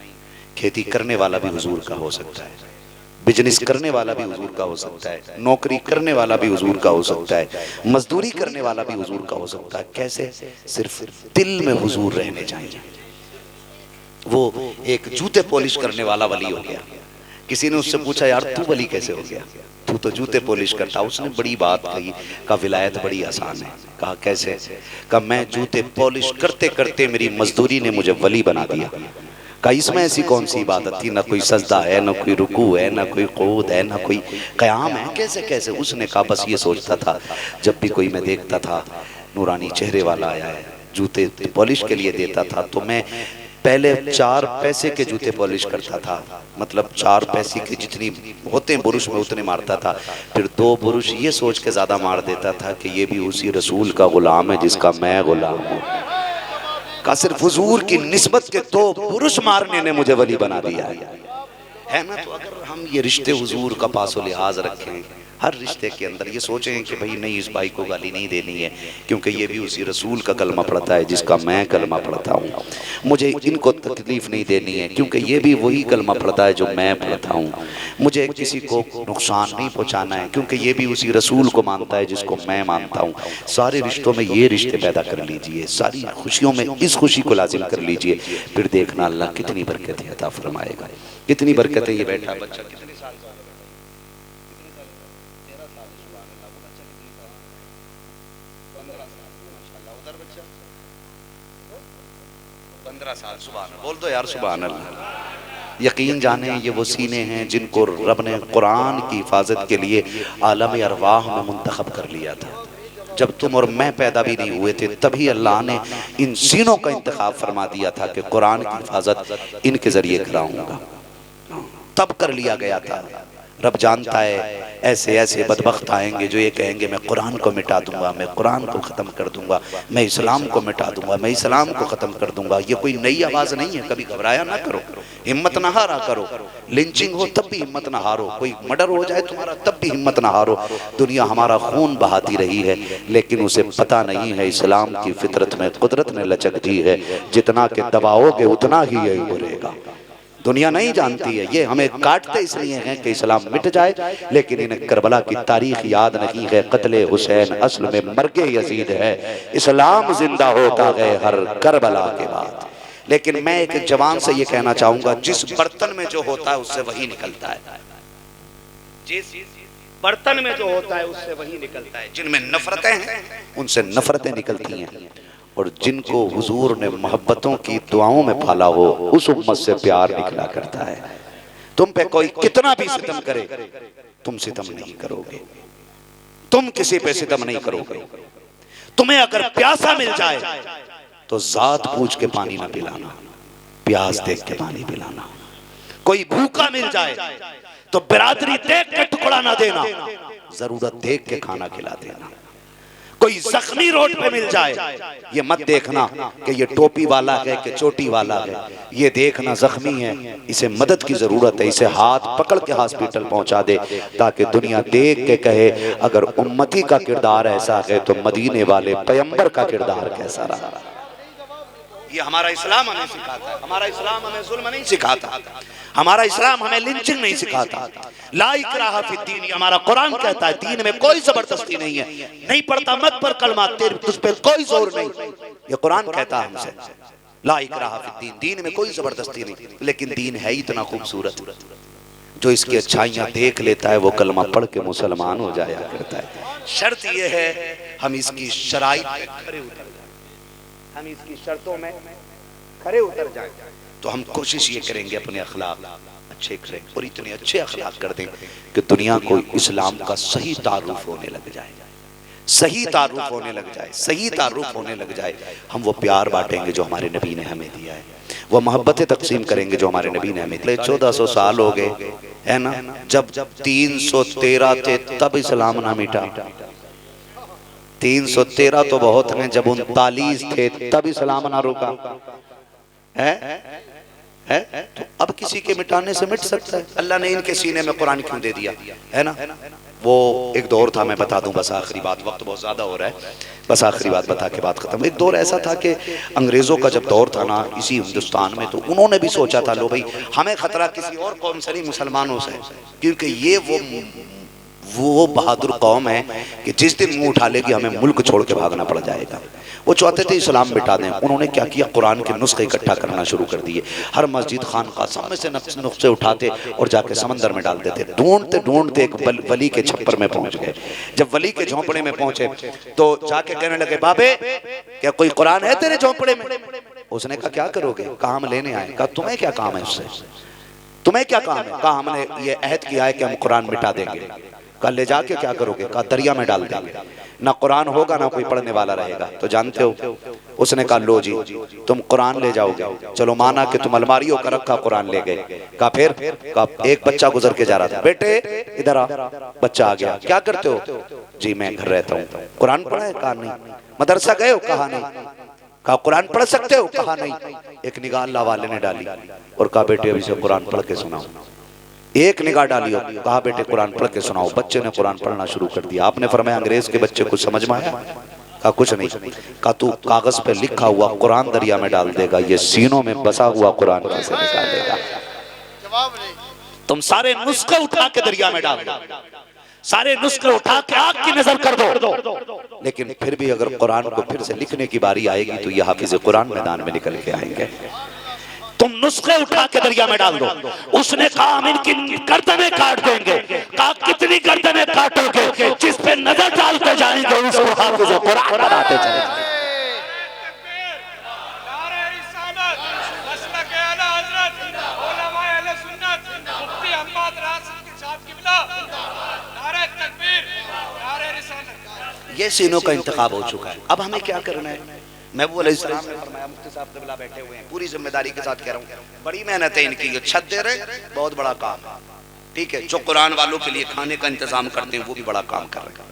खेती करने वाला भी हुजूर का हो सकता है, बिजनेस करने वाला भी हुजूर का हो सकता है, नौकरी करने वाला भी हुजूर का हो सकता है, मजदूरी करने वाला भी हुजूर का हो सकता है। कैसे? सिर्फ दिल में हुजूर रहने चाहिए। वो एक जूते पॉलिश करने वाला वली हो गया। किसी ने उससे पूछा यार तू वली कैसे हो गया? तू तू तो जूते पॉलिश करता। उसने बड़ी बात कही, कहा विलायत बड़ी आसान है। कहा कैसे? कहा मैं जूते पॉलिश करते करते मेरी मजदूरी ने मुझे वली बना दिया। कहा इसमें ऐसी कौन सी इबादत थी? ना कोई सजदा है, ना कोई रुकू है, ना कोई क़ुऊद है, ना कोई क़याम है, कैसे कैसे? उसने कहा बस ये सोचता था जब भी कोई मैं देखता था नूरानी चेहरे वाला आया है, जूते पॉलिश के लिए देता था, तो मैं पहले 4 पैसे के जूते पॉलिश करता था, मतलब 4 पैसे के जितनी होते हैं बुरुश में उतने मारता था, फिर 2 बुरुश ये सोच के ज़्यादा मार देता था कि ये भी उसी रसूल का ग़ुलाम है जिसका मैं ग़ुलाम हूँ। का सिर्फ हुजूर की निस्बत के 2 बुरुश मारने ने मुझे वली बना दिया है ना। तो अगर हम ये रिश्ते हुजूर का पासो लिहाज रखें, हर रिश्ते के अंदर ये सोचें कि भाई नहीं इस भाई को गाली नहीं देनी है क्योंकि ये भी उसी रसूल का कलमा पढ़ता है जिसका मैं कलमा पढ़ता हूँ, मुझे इनको तकलीफ़ नहीं देनी है क्योंकि ये भी वही कलमा पढ़ता है जो मैं पढ़ता हूँ, मुझे किसी को नुकसान नहीं पहुँचाना है क्योंकि ये भी उसी रसूल को मानता है जिसको मैं मानता हूँ। सारे रिश्तों में ये रिश्ते पैदा कर लीजिए, सारी खुशियों में इस खुशी को लाजिम कर लीजिए, फिर देखना अल्लाह कितनी बरकतें अता फरमाएगा, कितनी बरकतें। ये बैठा बच्चा कितने साल का? 15 साल। सुभान अल्लाह, बोल दो यार सुभान अल्लाह। यकीन जाने ये वो सीने हैं जिनको रब ने कुरान की हिफाजत के लिए आलम अरवाह में मुंतखब कर लिया था। जब तुम और मैं पैदा भी नहीं हुए थे तभी अल्लाह ने इन सीनों का इंतखाब फरमा दिया था कि कुरान की हिफाजत इनके जरिए कराऊंगा, तब कर लिया गया था। रब जानता है ऐसे ऐसे बदबख्त आएंगे जो ये कहेंगे मैं कुरान को मिटा दूंगा, मैं कुरान को ख़त्म कर दूंगा, मैं इस्लाम को मिटा दूंगा, मैं इस्लाम को ख़त्म कर दूंगा। ये कोई नई आवाज़ नहीं है, कभी घबराया ना करो, हिम्मत ना हारा करो। लिंचिंग हो तब भी हिम्मत ना हारो, कोई मर्डर हो जाए तुम्हारा तब भी हिम्मत ना हारो। दुनिया हमारा खून बहाती रही है लेकिन उसे पता नहीं है इस्लाम की फितरत में कुदरत ने लचक दी है, जितना के दबाओगे उतना ही ये उभरेगा। दुनिया नहीं जानती है, ये हमें काटते इसलिए हैं कि इस्लाम मिट जाए, लेकिन इन्हें करबला की तारीख याद नहीं है। कत्ले हुसैन असल में मर्गे यजीद है, इस्लाम जिंदा होता है हर करबला के बाद। लेकिन मैं एक जवान से ये कहना चाहूंगा, जिस बर्तन में जो होता है उससे वही निकलता है, जिस बर्तन में जो होता है उससे वही निकलता है। जिनमें नफरतें हैं उनसे नफरतें निकलती हैं, और जिनको हुजूर ने मोहब्बतों की दुआओं में पाला हो उस उम्मत से प्यार निकला करता है। तुम पे कोई कितना भी सितम करे तुम सितम नहीं करोगे, तुम किसी पे सितम नहीं करोगे। तुम्हें अगर प्यासा मिल जाए तो जात पूछ के पानी ना पिलाना, प्यास देख के पानी पिलाना। कोई भूखा मिल जाए तो बिरादरी देख के टुकड़ा ना देना, जरूरत देख के खाना खिला देना। कोई जख्मी रोड पे मिल जाए ये मत देखना कि ये टोपी वाला है कि चोटी वाला है, ये देखना जख्मी है, इसे मदद की जरूरत है, इसे हाथ पकड़ के हॉस्पिटल पहुंचा दे ताकि दुनिया देख के कहे अगर उम्मती का किरदार ऐसा है तो मदीने वाले पैगंबर का किरदार कैसा रहा। ये हमारा इस्लाम हमें सिखाता है, हमारा इस्लाम हमें जुल्म नहीं सिखाता, हमारा इस्लाम हमें लिंचिंग नहीं सिखाता। ला इकराहा फिद्दीन, हमारा कुरान कहता है दीन में कोई जबरदस्ती नहीं है। नहीं पढ़ता मत पर कलमा, तेरे तुझ पे कोई जोर नहीं, ये कुरान कहता है हमसे। ला इकराहा फिद्दीन, दीन में कोई जबरदस्ती नहीं। लेकिन दीन है इतना खूबसूरत, जो इसकी अच्छाइयाँ देख लेता है वो कलमा पढ़ के मुसलमान हो जाया करता है। शर्त ये है हम इसकी शराइत पे खरे उतर जाए, हम इसकी शर्तों में खरे उतर जाएं। तो हम कोशिश ये करेंगे अपने अखलाक अच्छे करें और इतने अच्छे अखलाक कर दें कि दुनिया को इस्लाम का सही तारुफ होने लग जाए, सही तारुफ होने लग जाए, सही तारुफ होने लग जाए। हम वो प्यार बांटेंगे जो हमारे नबी ने हमें दिया है, वो मोहब्बतें तकसीम करेंगे जो हमारे नबी ने हमें दी। 1400 साल हो गए है ना, जब 313 थे तब इस्लाम ना मिटा। 313 तो बहुत हैं, जब 39 थे तब इस्लाम ना रुका है। तो अब किसी के मिटाने से मिट सकता है? अल्लाह ने इनके सीने में कुरान क्यों दे दिया है ना। वो एक दौर था, मैं बता दूं बस आखिरी बात, वक्त बहुत ज्यादा हो रहा है, बस आखिरी बात बता के बात खत्म। एक दौर ऐसा था कि अंग्रेजों का जब दौर था ना इसी हिंदुस्तान में, तो उन्होंने भी सोचा था लो भाई हमें खतरा किसी और कौम से नहीं मुसलमानों से, क्योंकि ये वो बहादुर कौम है कि जिस दिन मुंह उठा लेगी हमें मुल्क छोड़ के भागना पड़ जाएगा। वो चाहते थे इस्लाम मिटा दें, उन्होंने क्या किया, कुरान के नुस्खे इकट्ठा करना शुरू कर दिए। हर मस्जिद खानका सब में से नुस्खे उठाते और जाके समंदर में डाल देते। ढूंढते ढूंढते एक वली के छप्पर में पहुंच गए। जब वली के झोंपड़े में पहुंचे तो जाके कहने लगे, बाबे क्या कोई कुरान है तेरे झोंपड़े में? उसने कहा क्या करोगे? कहा हम लेने आए। कहा तुम्हें क्या काम है उससे, तुम्हें क्या काम है? कहा हमने ये अहद किया है कि हम कुरान मिटा देंगे। कहा ले जाके क्या करोगे? कहा दरिया में डाल देंगे, ना कुरान होगा ना कोई पढ़ने वाला रहेगा। तो जानते हो, उसने कहा लो जी तुम कुरान ले जाओगे। चलो माना कि तुम अलमारियों का रखा कुरान ले गए। कहा फिर? कहा एक बच्चा गुजर के जा रहा था, बेटे इधर आ। बच्चा आ गया, क्या करते हो? जी मैं घर रहता हूँ। कुरान पढ़ा है? कहा नहीं। मदरसा गए हो? कहा नहीं। कहा कुरान पढ़ सकते हो? कहा नहीं। एक निगाह अल्लाह वाले ने डाली और कहा बेटे अभी से कुरान पढ़ के सुनाओ। एक निगाह डाली और कहा बेटे कुरान पढ़ के सुनाओ। बच्चे ने कुरान पढ़ना शुरू कर दिया। आपने फरमाया अंग्रेज के बच्चे कुछ समझ में आया? कहा कुछ नहीं। कहा तू कागज पे लिखा हुआ कुरान दरिया में डाल देगा, ये सीनों में बसा हुआ कुरान कैसे निकालेगा? तुम सारे नुस्खे उठा के दरिया में डाल दो, सारे नुस्खे उठा के आग की नजर कर दो, लेकिन फिर भी अगर कुरान को फिर से लिखने की बारी आएगी तो ये हाफिज कुरान मैदान में निकल के आएंगे। तुम नुस्खे उठा के दरिया में डाल दो। उसने कहा हम इनकी गर्दनें काट देंगे। कहा कितनी गर्दनें काटोगे? जिस पे नजर डालते जाएंगे उसको हाफिज कुरान बनाते चलेंगे। ये सीनों का इंतखाब हो चुका है। अब हमें क्या करना है? महबूब अलैहिस्सलाम ने फरमाया, मुफ्ती साहब क़िबला बैठे हुए हैं, पूरी जिम्मेदारी के साथ कह रहा हूँ, बड़ी मेहनत है इनकी, ये छत दे रहे, बहुत बड़ा काम है, ठीक है। जो कुरान वालों के लिए खाने का इंतजाम करते हैं वो भी बड़ा काम कर रहे हैं,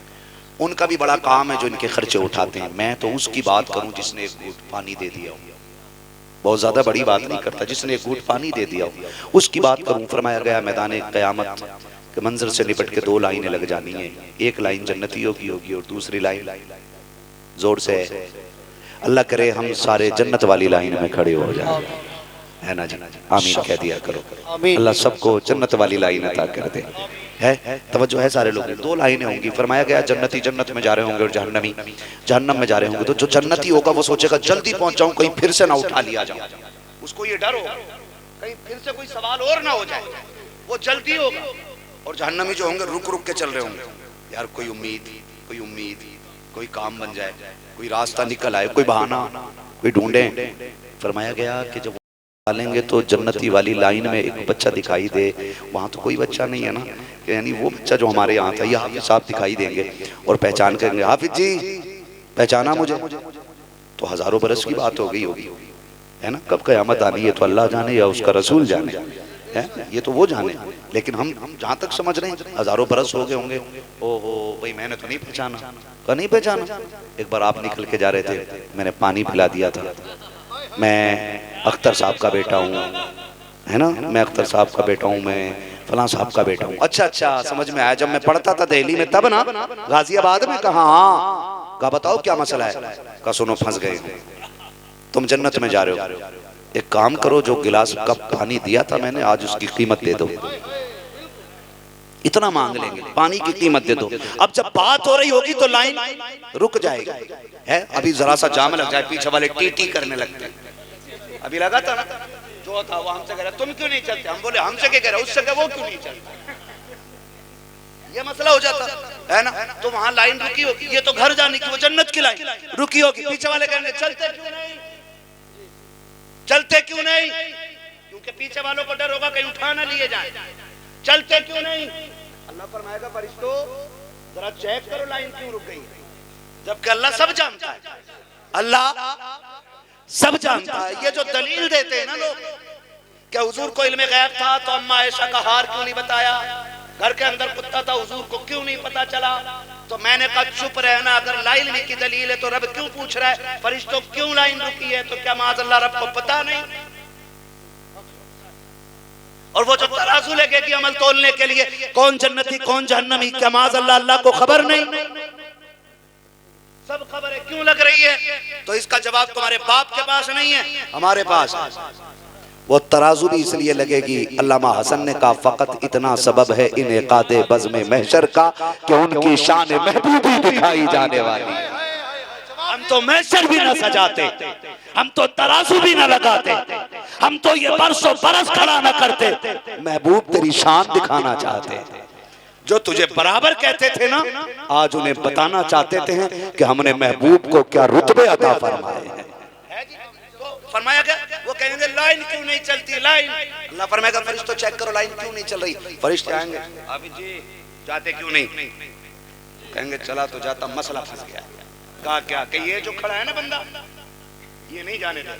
उनका भी बड़ा काम है जो इनके खर्चे उठाते हैं। मैं तो उसकी बात करूँ जिसने एक घूंट पानी दे दिया हो, बहुत ज्यादा बड़ी बात नहीं करता, जिसने एक घूंट पानी दे दिया हो उसकी बात करूँ। फरमाया गया मैदान क़यामत के मंजर से निपट के दो लाइनें लग जानी है। एक लाइन जन्नतियों की होगी और दूसरी लाइन जोर से अल्लाह करे हम सारे जन्नत वाली लाइन में खड़े हो जाए, है ना जी? आमीन कह दिया करो। अल्लाह सबको जन्नत वाली लाइन अता कर दे। है तवज्जो है सारे लोग। दो लाइनें होंगी। फरमाया गया जन्नती जन्नत में जा रहे होंगे और जहन्नमी जहन्नम में जा रहे होंगे। तो जो जन्नती होगा वो सोचेगा जल्दी पहुंच जाऊं, कहीं फिर से ना उठा लिया जाऊं। उसको ये डर होगा कहीं फिर से कोई सवाल और ना हो जाए, वो जल्दी होगा। और जहन्नमी जो होंगे रुक रुक के चल रहे होंगे, यार कोई उम्मीद, कोई उम्मीद, कोई काम बन जाए, कोई रास्ता निकल आए, कोई बहाना, कोई ढूंढे। फरमाया गया कि जब डालेंगे तो जन्नती वाली लाइन में एक बच्चा दिखाई दे, वहाँ तो कोई बच्चा नहीं है ना, यानी वो बच्चा जो हमारे यहाँ था, ये हाफिज साहब दिखाई देंगे और पहचान करेंगे, हाफिज जी पहचाना मुझे? तो हजारों बरस की बात हो गई होगी, है ना? कब क़यामत आनी है तो अल्लाह जाने या उसका रसूल जाने, है ये तो वो जाने। लेकिन हम जहाँ तक समझ रहे हैं हजारों बरस हो गए होंगे। ओहो भाई मैंने तो नहीं पहचाना। कहा नहीं पहचाना? एक बार आप निकल के जा रहे थे, मैंने पानी पिला दिया था, मैं अख्तर साहब का बेटा हूँ, है ना, मैं अख्तर साहब का बेटा हूँ, मैं फलां साहब का बेटा हूँ। अच्छा अच्छा समझ में आया। जब मैं पढ़ता था दिल्ली में तब ना, गाजियाबाद में। कहा हाँ। कहा बताओ क्या मसला है? कहा सुनो फंस गए, तुम जन्नत में जा रहे हो, एक काम करो जो गिलास कप पानी दिया था मैंने आज उसकी कीमत दे दो। इतना मांग लेंगे, पानी की कीमत दे दो। अब जब बात हो रही होगी तो लाइन रुक जाएगी, है अभी जरा सा जाम लग जाए, पीछे वाले टी टी करने लगते हैं। अभी लगा था ना, जो था वो हमसे कह रहा तुम क्यों नहीं चलते, हम बोले हमसे क्या कह रहा, उससे कह वो क्यों नहीं चलते, ये मसला हो जाता है ना। तो वहां लाइन रुकी होगी, ये तो घर जाने की, वो जन्नत की लाइन रुकी होगी। पीछे वाले कहने चलते क्यों नहीं, चलते क्यों नहीं, क्योंकि पीछे वालों को डर होगा कहीं उठा ना लिए जाए। चलते क्यों नहीं? अल्लाह फरमाएगा फरिश्तों जरा चेक करो लाइन क्यों रुक गई, जबकि अल्लाह सब जानता है, अल्लाह सब जानता है। ये जो दलील देते हैं ना लोग, क्या हुजूर को इल्मे गैब था तो अम्मा आयशा का हार क्यों नहीं बताया, घर के अंदर कुत्ता था हुजूर को क्यों नहीं पता चला? तो मैंने कहा चुप रहना, अगर लाइन की दलील है तो रब क्यों पूछ रहा है फरिश्तों क्यों लाइन रुकी है? तो क्या माज़अल्लाह रब को पता नहीं? और वो जो तराजू लगेगी अमल तोलने के लिए, कौन जन्नती कौन जहन्नमी, क्या माज़अल्लाह अल्लाह को खबर नहीं? सब खबर है, क्यों लग रही है? तो इसका जवाब तुम्हारे बाप के पास नहीं है, हमारे पास। वो तराजू भी इसलिए लगेगी। अल्लामा हसन ने कहा फ़कत इतना सबब है इनेकादे बज़्म महशर का कि उनकी शान महबूबी दिखाई जाने वाली। हम तो महशर भी न सजाते, हम तो तराजू भी न लगाते, हम तो ये बरसों बरस खड़ा न करते, महबूब तेरी शान दिखाना चाहते। जो तुझे बराबर कहते थे ना, आज उन्हें बताना चाहते थे कि हमने महबूब को क्या रुतबे अता फरमाए हैं। फरमाया गया, वो कहेंगे लाइन क्यों नहीं चलती, लाइन। अल्लाह फरमाएगा फरिश्तों चेक करो लाइन क्यों नहीं चल रही। फरिश्ते आएंगे, अभी जी जाते क्यों नहीं, कहेंगे चला तो जाता, मसला फंस गया। कहा क्या कि ये जो खड़ा है ना बंदा, ये नहीं जाने दे।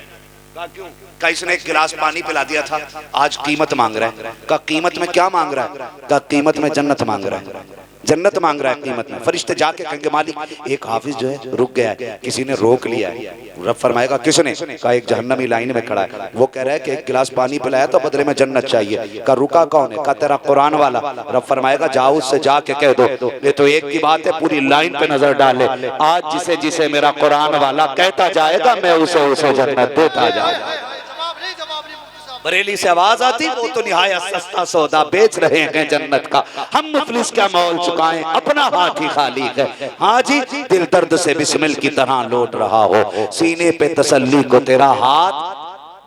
कहा क्यों, का इसने एक गिलास पानी पिला दिया था, आज कीमत मांग रहा है। का कीमत में क्या मांग रहा है, का कीमत में जन्नत मांग रहा है, जन्नत मांग रहा है कीमत में। फरिश्ते जाके कहेंगे मालिक एक हाफिज जो है रुक गया है, किसी ने रोक लिया है। रब फरमाएगा किसने, का एक जहन्नमी लाइन में खड़ा है, वो कह रहा है कि एक गिलास पानी पिलाया तो बदले में जन्नत चाहिए। का रुका कौन है, का तेरा कुरान वाला। रब फरमाएगा जाओ उससे जाके कह दो, ये तो एक की बात है, पूरी लाइन पे नजर डाले। आज जिसे जिसे मेरा कुरान वाला कहता जाएगा मैं उसे उसे जन्नत देता जाऊंगा। बरेली से आवाज आती, वो तो निहायत सस्ता सौदा बेच रहे हैं जन्नत का, हम मुफलिस क्या मोल चुकाएं, अपना हाथ ही खाली है। हाँ जी, दिल दर्द से बिस्मिल की तरह लौट रहा हो, सीने पे तसल्ली को तेरा हाथ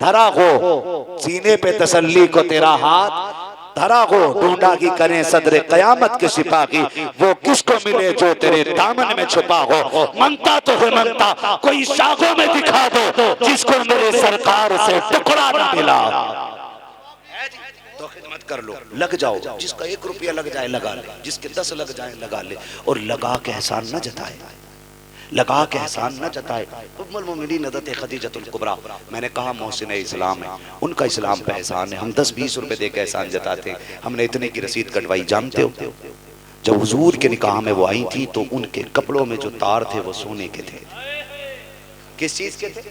धरा हो, सीने पे तसल्ली को तेरा हाथ धरा हो। ढूंढा की करें सदरे कयामत के सिपाही, वो किसको मिले जो तेरे दामन में छुपा हो। मनता तो है मनता, कोई शाखों में दिखा दो, जिसको मेरे सरकार से टुकड़ा न मिला। तो खिदमत कर लो, लग जाओ, जिसका 1 रुपया लग जाए लगा ले, जिसके 10 लग जाए लगा ले, और लगा के एहसान न जताए, लगा के एहसान न जताए। उम्मुल मोमिनीन हज़रत खदीजतुल कुबरा, मैंने कहा मोहसिन इस्लाम है, उनका इस्लाम पे एहसान है। हम 10-20 रुपए दे के एहसान जताते हैं, हमने इतने की रसीद कटवाई। जानते हो जब हुजूर के निकाह में वो आई थी तो उनके कपड़ों में जो तार थे वो सोने के थे। किस चीज के थे,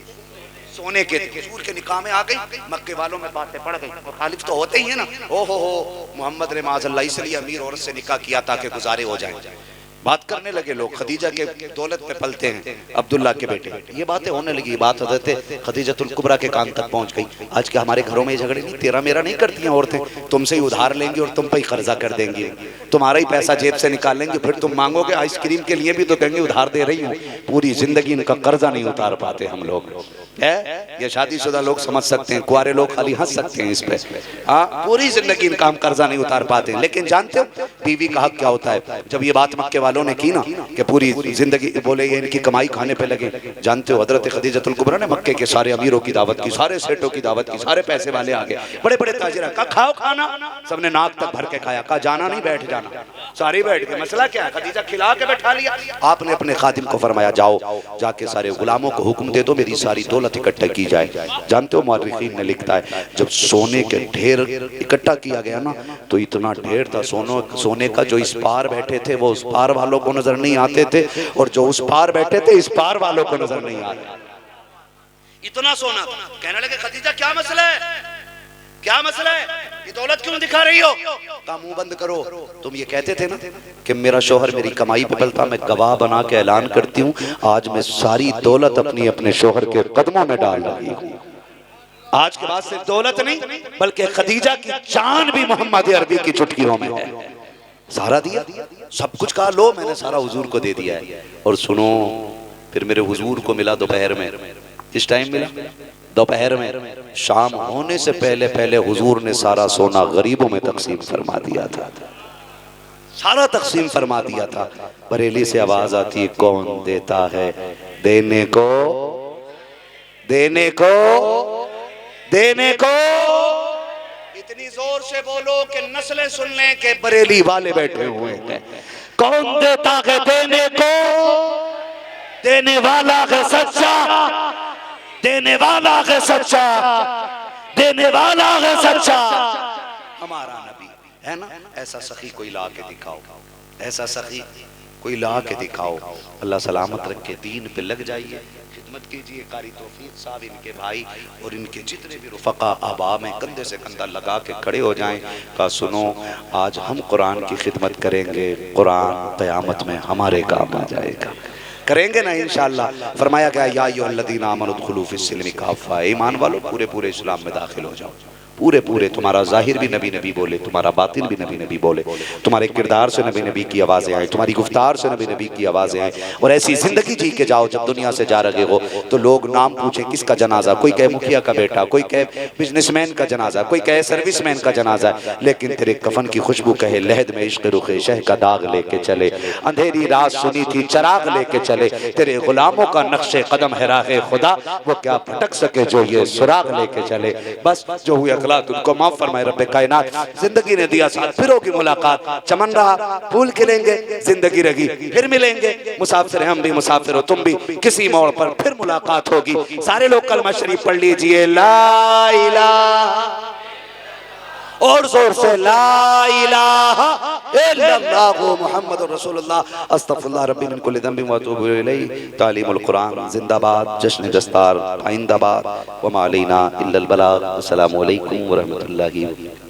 सोने के थे। हुजूर के निकाह में आ गई, मक्के वालों में बातें पड़ गई, मुखालिफ तो होते ही है ना। ओहो हो, मोहम्मद ने माज़अल्लाह इसलिए अमीर औरत से निकाह किया ताकि गुजारे हो जाए। बात करने लगे लोग, खदीजा के दौलत पे पलते हैं अब्दुल्ला के बेटे, ये बातें होने लगी। बात हज़रत खदीजतुल कुबरा के कान तक पहुंच गई। आज के हमारे घरों में झगड़े नहीं, तेरा मेरा नहीं करती हैं औरतें, तुमसे ही उधार लेंगी और तुम पे ही कर्जा कर देंगी, तुम्हारा ही पैसा जेब से निकाल लेंगे, फिर तुम मांगोगे आइसक्रीम के लिए भी तो कहेंगे उधार दे रही हूँ। पूरी जिंदगी इनका कर्जा नहीं उतार पाते हम लोग है। ये शादीशुदा लोग समझ सकते हैं, कुआरे लोग खाली हंस सकते हैं इस पे। हाँ, पूरी जिंदगी इनका हम कर्जा नहीं उतार पाते। लेकिन जानते हो बीवी का हक क्या होता है। जब ये बात मक्के वालों ने की ना कि पूरी जिंदगी बोले ये इनकी कमाई खाने पे लगे, जानते हो हजरत खदीजतुल कुबरा ने मक्के के सारे अमीरों की दावत की, सारे सेठों की दावत की, सारे पैसे वाले आ गए, बड़े बड़े ताजिर। कहा खाओ खाना, सबने नाक तक भर के खाया। कहा जाना नहीं, बैठ जाना, सारी बैठ गए। मसला क्या है, खदीजा खिला के बैठा लिया। आपने अपने खादिम को फरमाया जाओ जाके सारे गुलामों को हुक्म दे दो मेरी सारी दौलत इकट्ठा की जाए। जानते हो मौर्रिखीन ने लिखता है जब सोने के ढेर इकट्ठा किया गया ना तो इतना ढेर था सोने का, जो इस पार बैठे थे वो उस पार वालों को नजर नहीं आते थे, और जो उस पार बैठे थे इस पार वालों को नजर नहीं आ रहे, इतना सोना था। कहने लगे खदीजा क्या मसला है, क्या मसला है, ये दौलत क्यों दिखा रही हो। कहा मुंह बंद करो, तुम ये कहते थे ना कि मेरा शोहर मेरी कमाई पे पलता, मैं गवाह बना के ऐलान करती हूँ आज मैं सारी दौलत अपनी अपने शोहर के कदमों में डाल रही हूँ। आज के बाद सिर्फ दौलत नहीं बल्कि खदीजा की जान भी मोहम्मद अरबी की चुटकियों में है। सारा दिया, सब कुछ कहा लो मैंने सारा हुजूर को दे दिया है। और सुनो फिर मेरे हुजूर को मिला दोपहर में, किस टाइम मिला, दोपहर में। शाम होने से पहले पहले हुजूर ने सारा सोना गरीबों में तकसीम फरमा दिया था, सारा तकसीम फरमा दिया था। बरेली से आवाज आती है कौन देता है देने को, देने को, देने को। इतनी जोर से बोलो कि नस्लें सुन लें कि बरेली वाले बैठे हुए हैं। कौन देता है देने को, देने वाला है सच्चा, देने वाला है सच्चा, देने वाला है सच्चा। हमारा नबी है ना, ऐसा सखी कोई ला के दिखाओ, ऐसा सखी कोई ला के दिखाओ। अल्लाह सलामत रखे, दीन पे लग जाइए, खिदमत कीजिए। कारी तौफीक साहब इनके भाई और इनके जितने भी रुफका अहबाब में कंधे से कंधा लगा के खड़े हो जाएं। का सुनो आज हम कुरान की खिदमत करेंगे, कुरान क़यामत में हमारे काम आ जाएगा। करेंगे ना इंशाअल्लाह। फरमाया गया या अय्युहल्लज़ीना आमनू उदखुलू फिस्सिल्मि काफ़ा, ईमान वालों पूरे पूरे इस्लाम में दाखिल हो जाओ, पूरे पूरे। तुम्हारा जाहिर भी नबी नबी बोले, तुम्हारा बातिन भी नबी नबी बोले, तुम्हारे किरदार से नबी नबी की आवाज़ें आए, तुम्हारी गुफ्तार से नबी नबी की आवाज़ें आए, और ऐसी ज़िंदगी जी के जाओ जब दुनिया से जा रहे हो तो लोग नाम पूछें किसका जनाजा, कोई कहे मुखिया का बेटा, कोई कहे बिजनेसमैन का जनाजा, कोई कहे सर्विसमैन का जनाजा, लेकिन तेरे कफन की खुशबू कहे लहद में इश्क रुखे शह का दाग लेके चले, अंधेरी रात सुनी थी चराग लेके चले, तेरे गुलामों का नक्शे कदम है राहे खुदा, वो क्या भटक सके जो ये सुराग लेके चले। बस जो हुए अखलाक उनको माफ फरमाए रब्बे कायनात। जिंदगी ने दिया साथ, फिरों की मुलाकात, चमन रहा फूल खिलेंगे, जिंदगी रही फिर मिलेंगे, मुसाफिर हम भी मुसाफिर हो तुम भी, किसी मोड़ पर फिर मुलाकात होगी। सारे लोग कलमा शरीफ पढ़ लीजिए, ला इलाहा, और जोर से ला इलाहा इल्लल्लाहु मुहम्मदुर रसूलुल्लाह अस्तगफिरुल्लाह रब्बी मिन कुल्लि ज़ंबिन व अतूबु इलैहि। तालीमुल कुरान जिंदाबाद, जश्न दस्तार आइंदाबाद, व मा अलैना इल्लल बलाग। अस्सलामु अलैकुम व रहमतुल्लाहि व बरकातहू।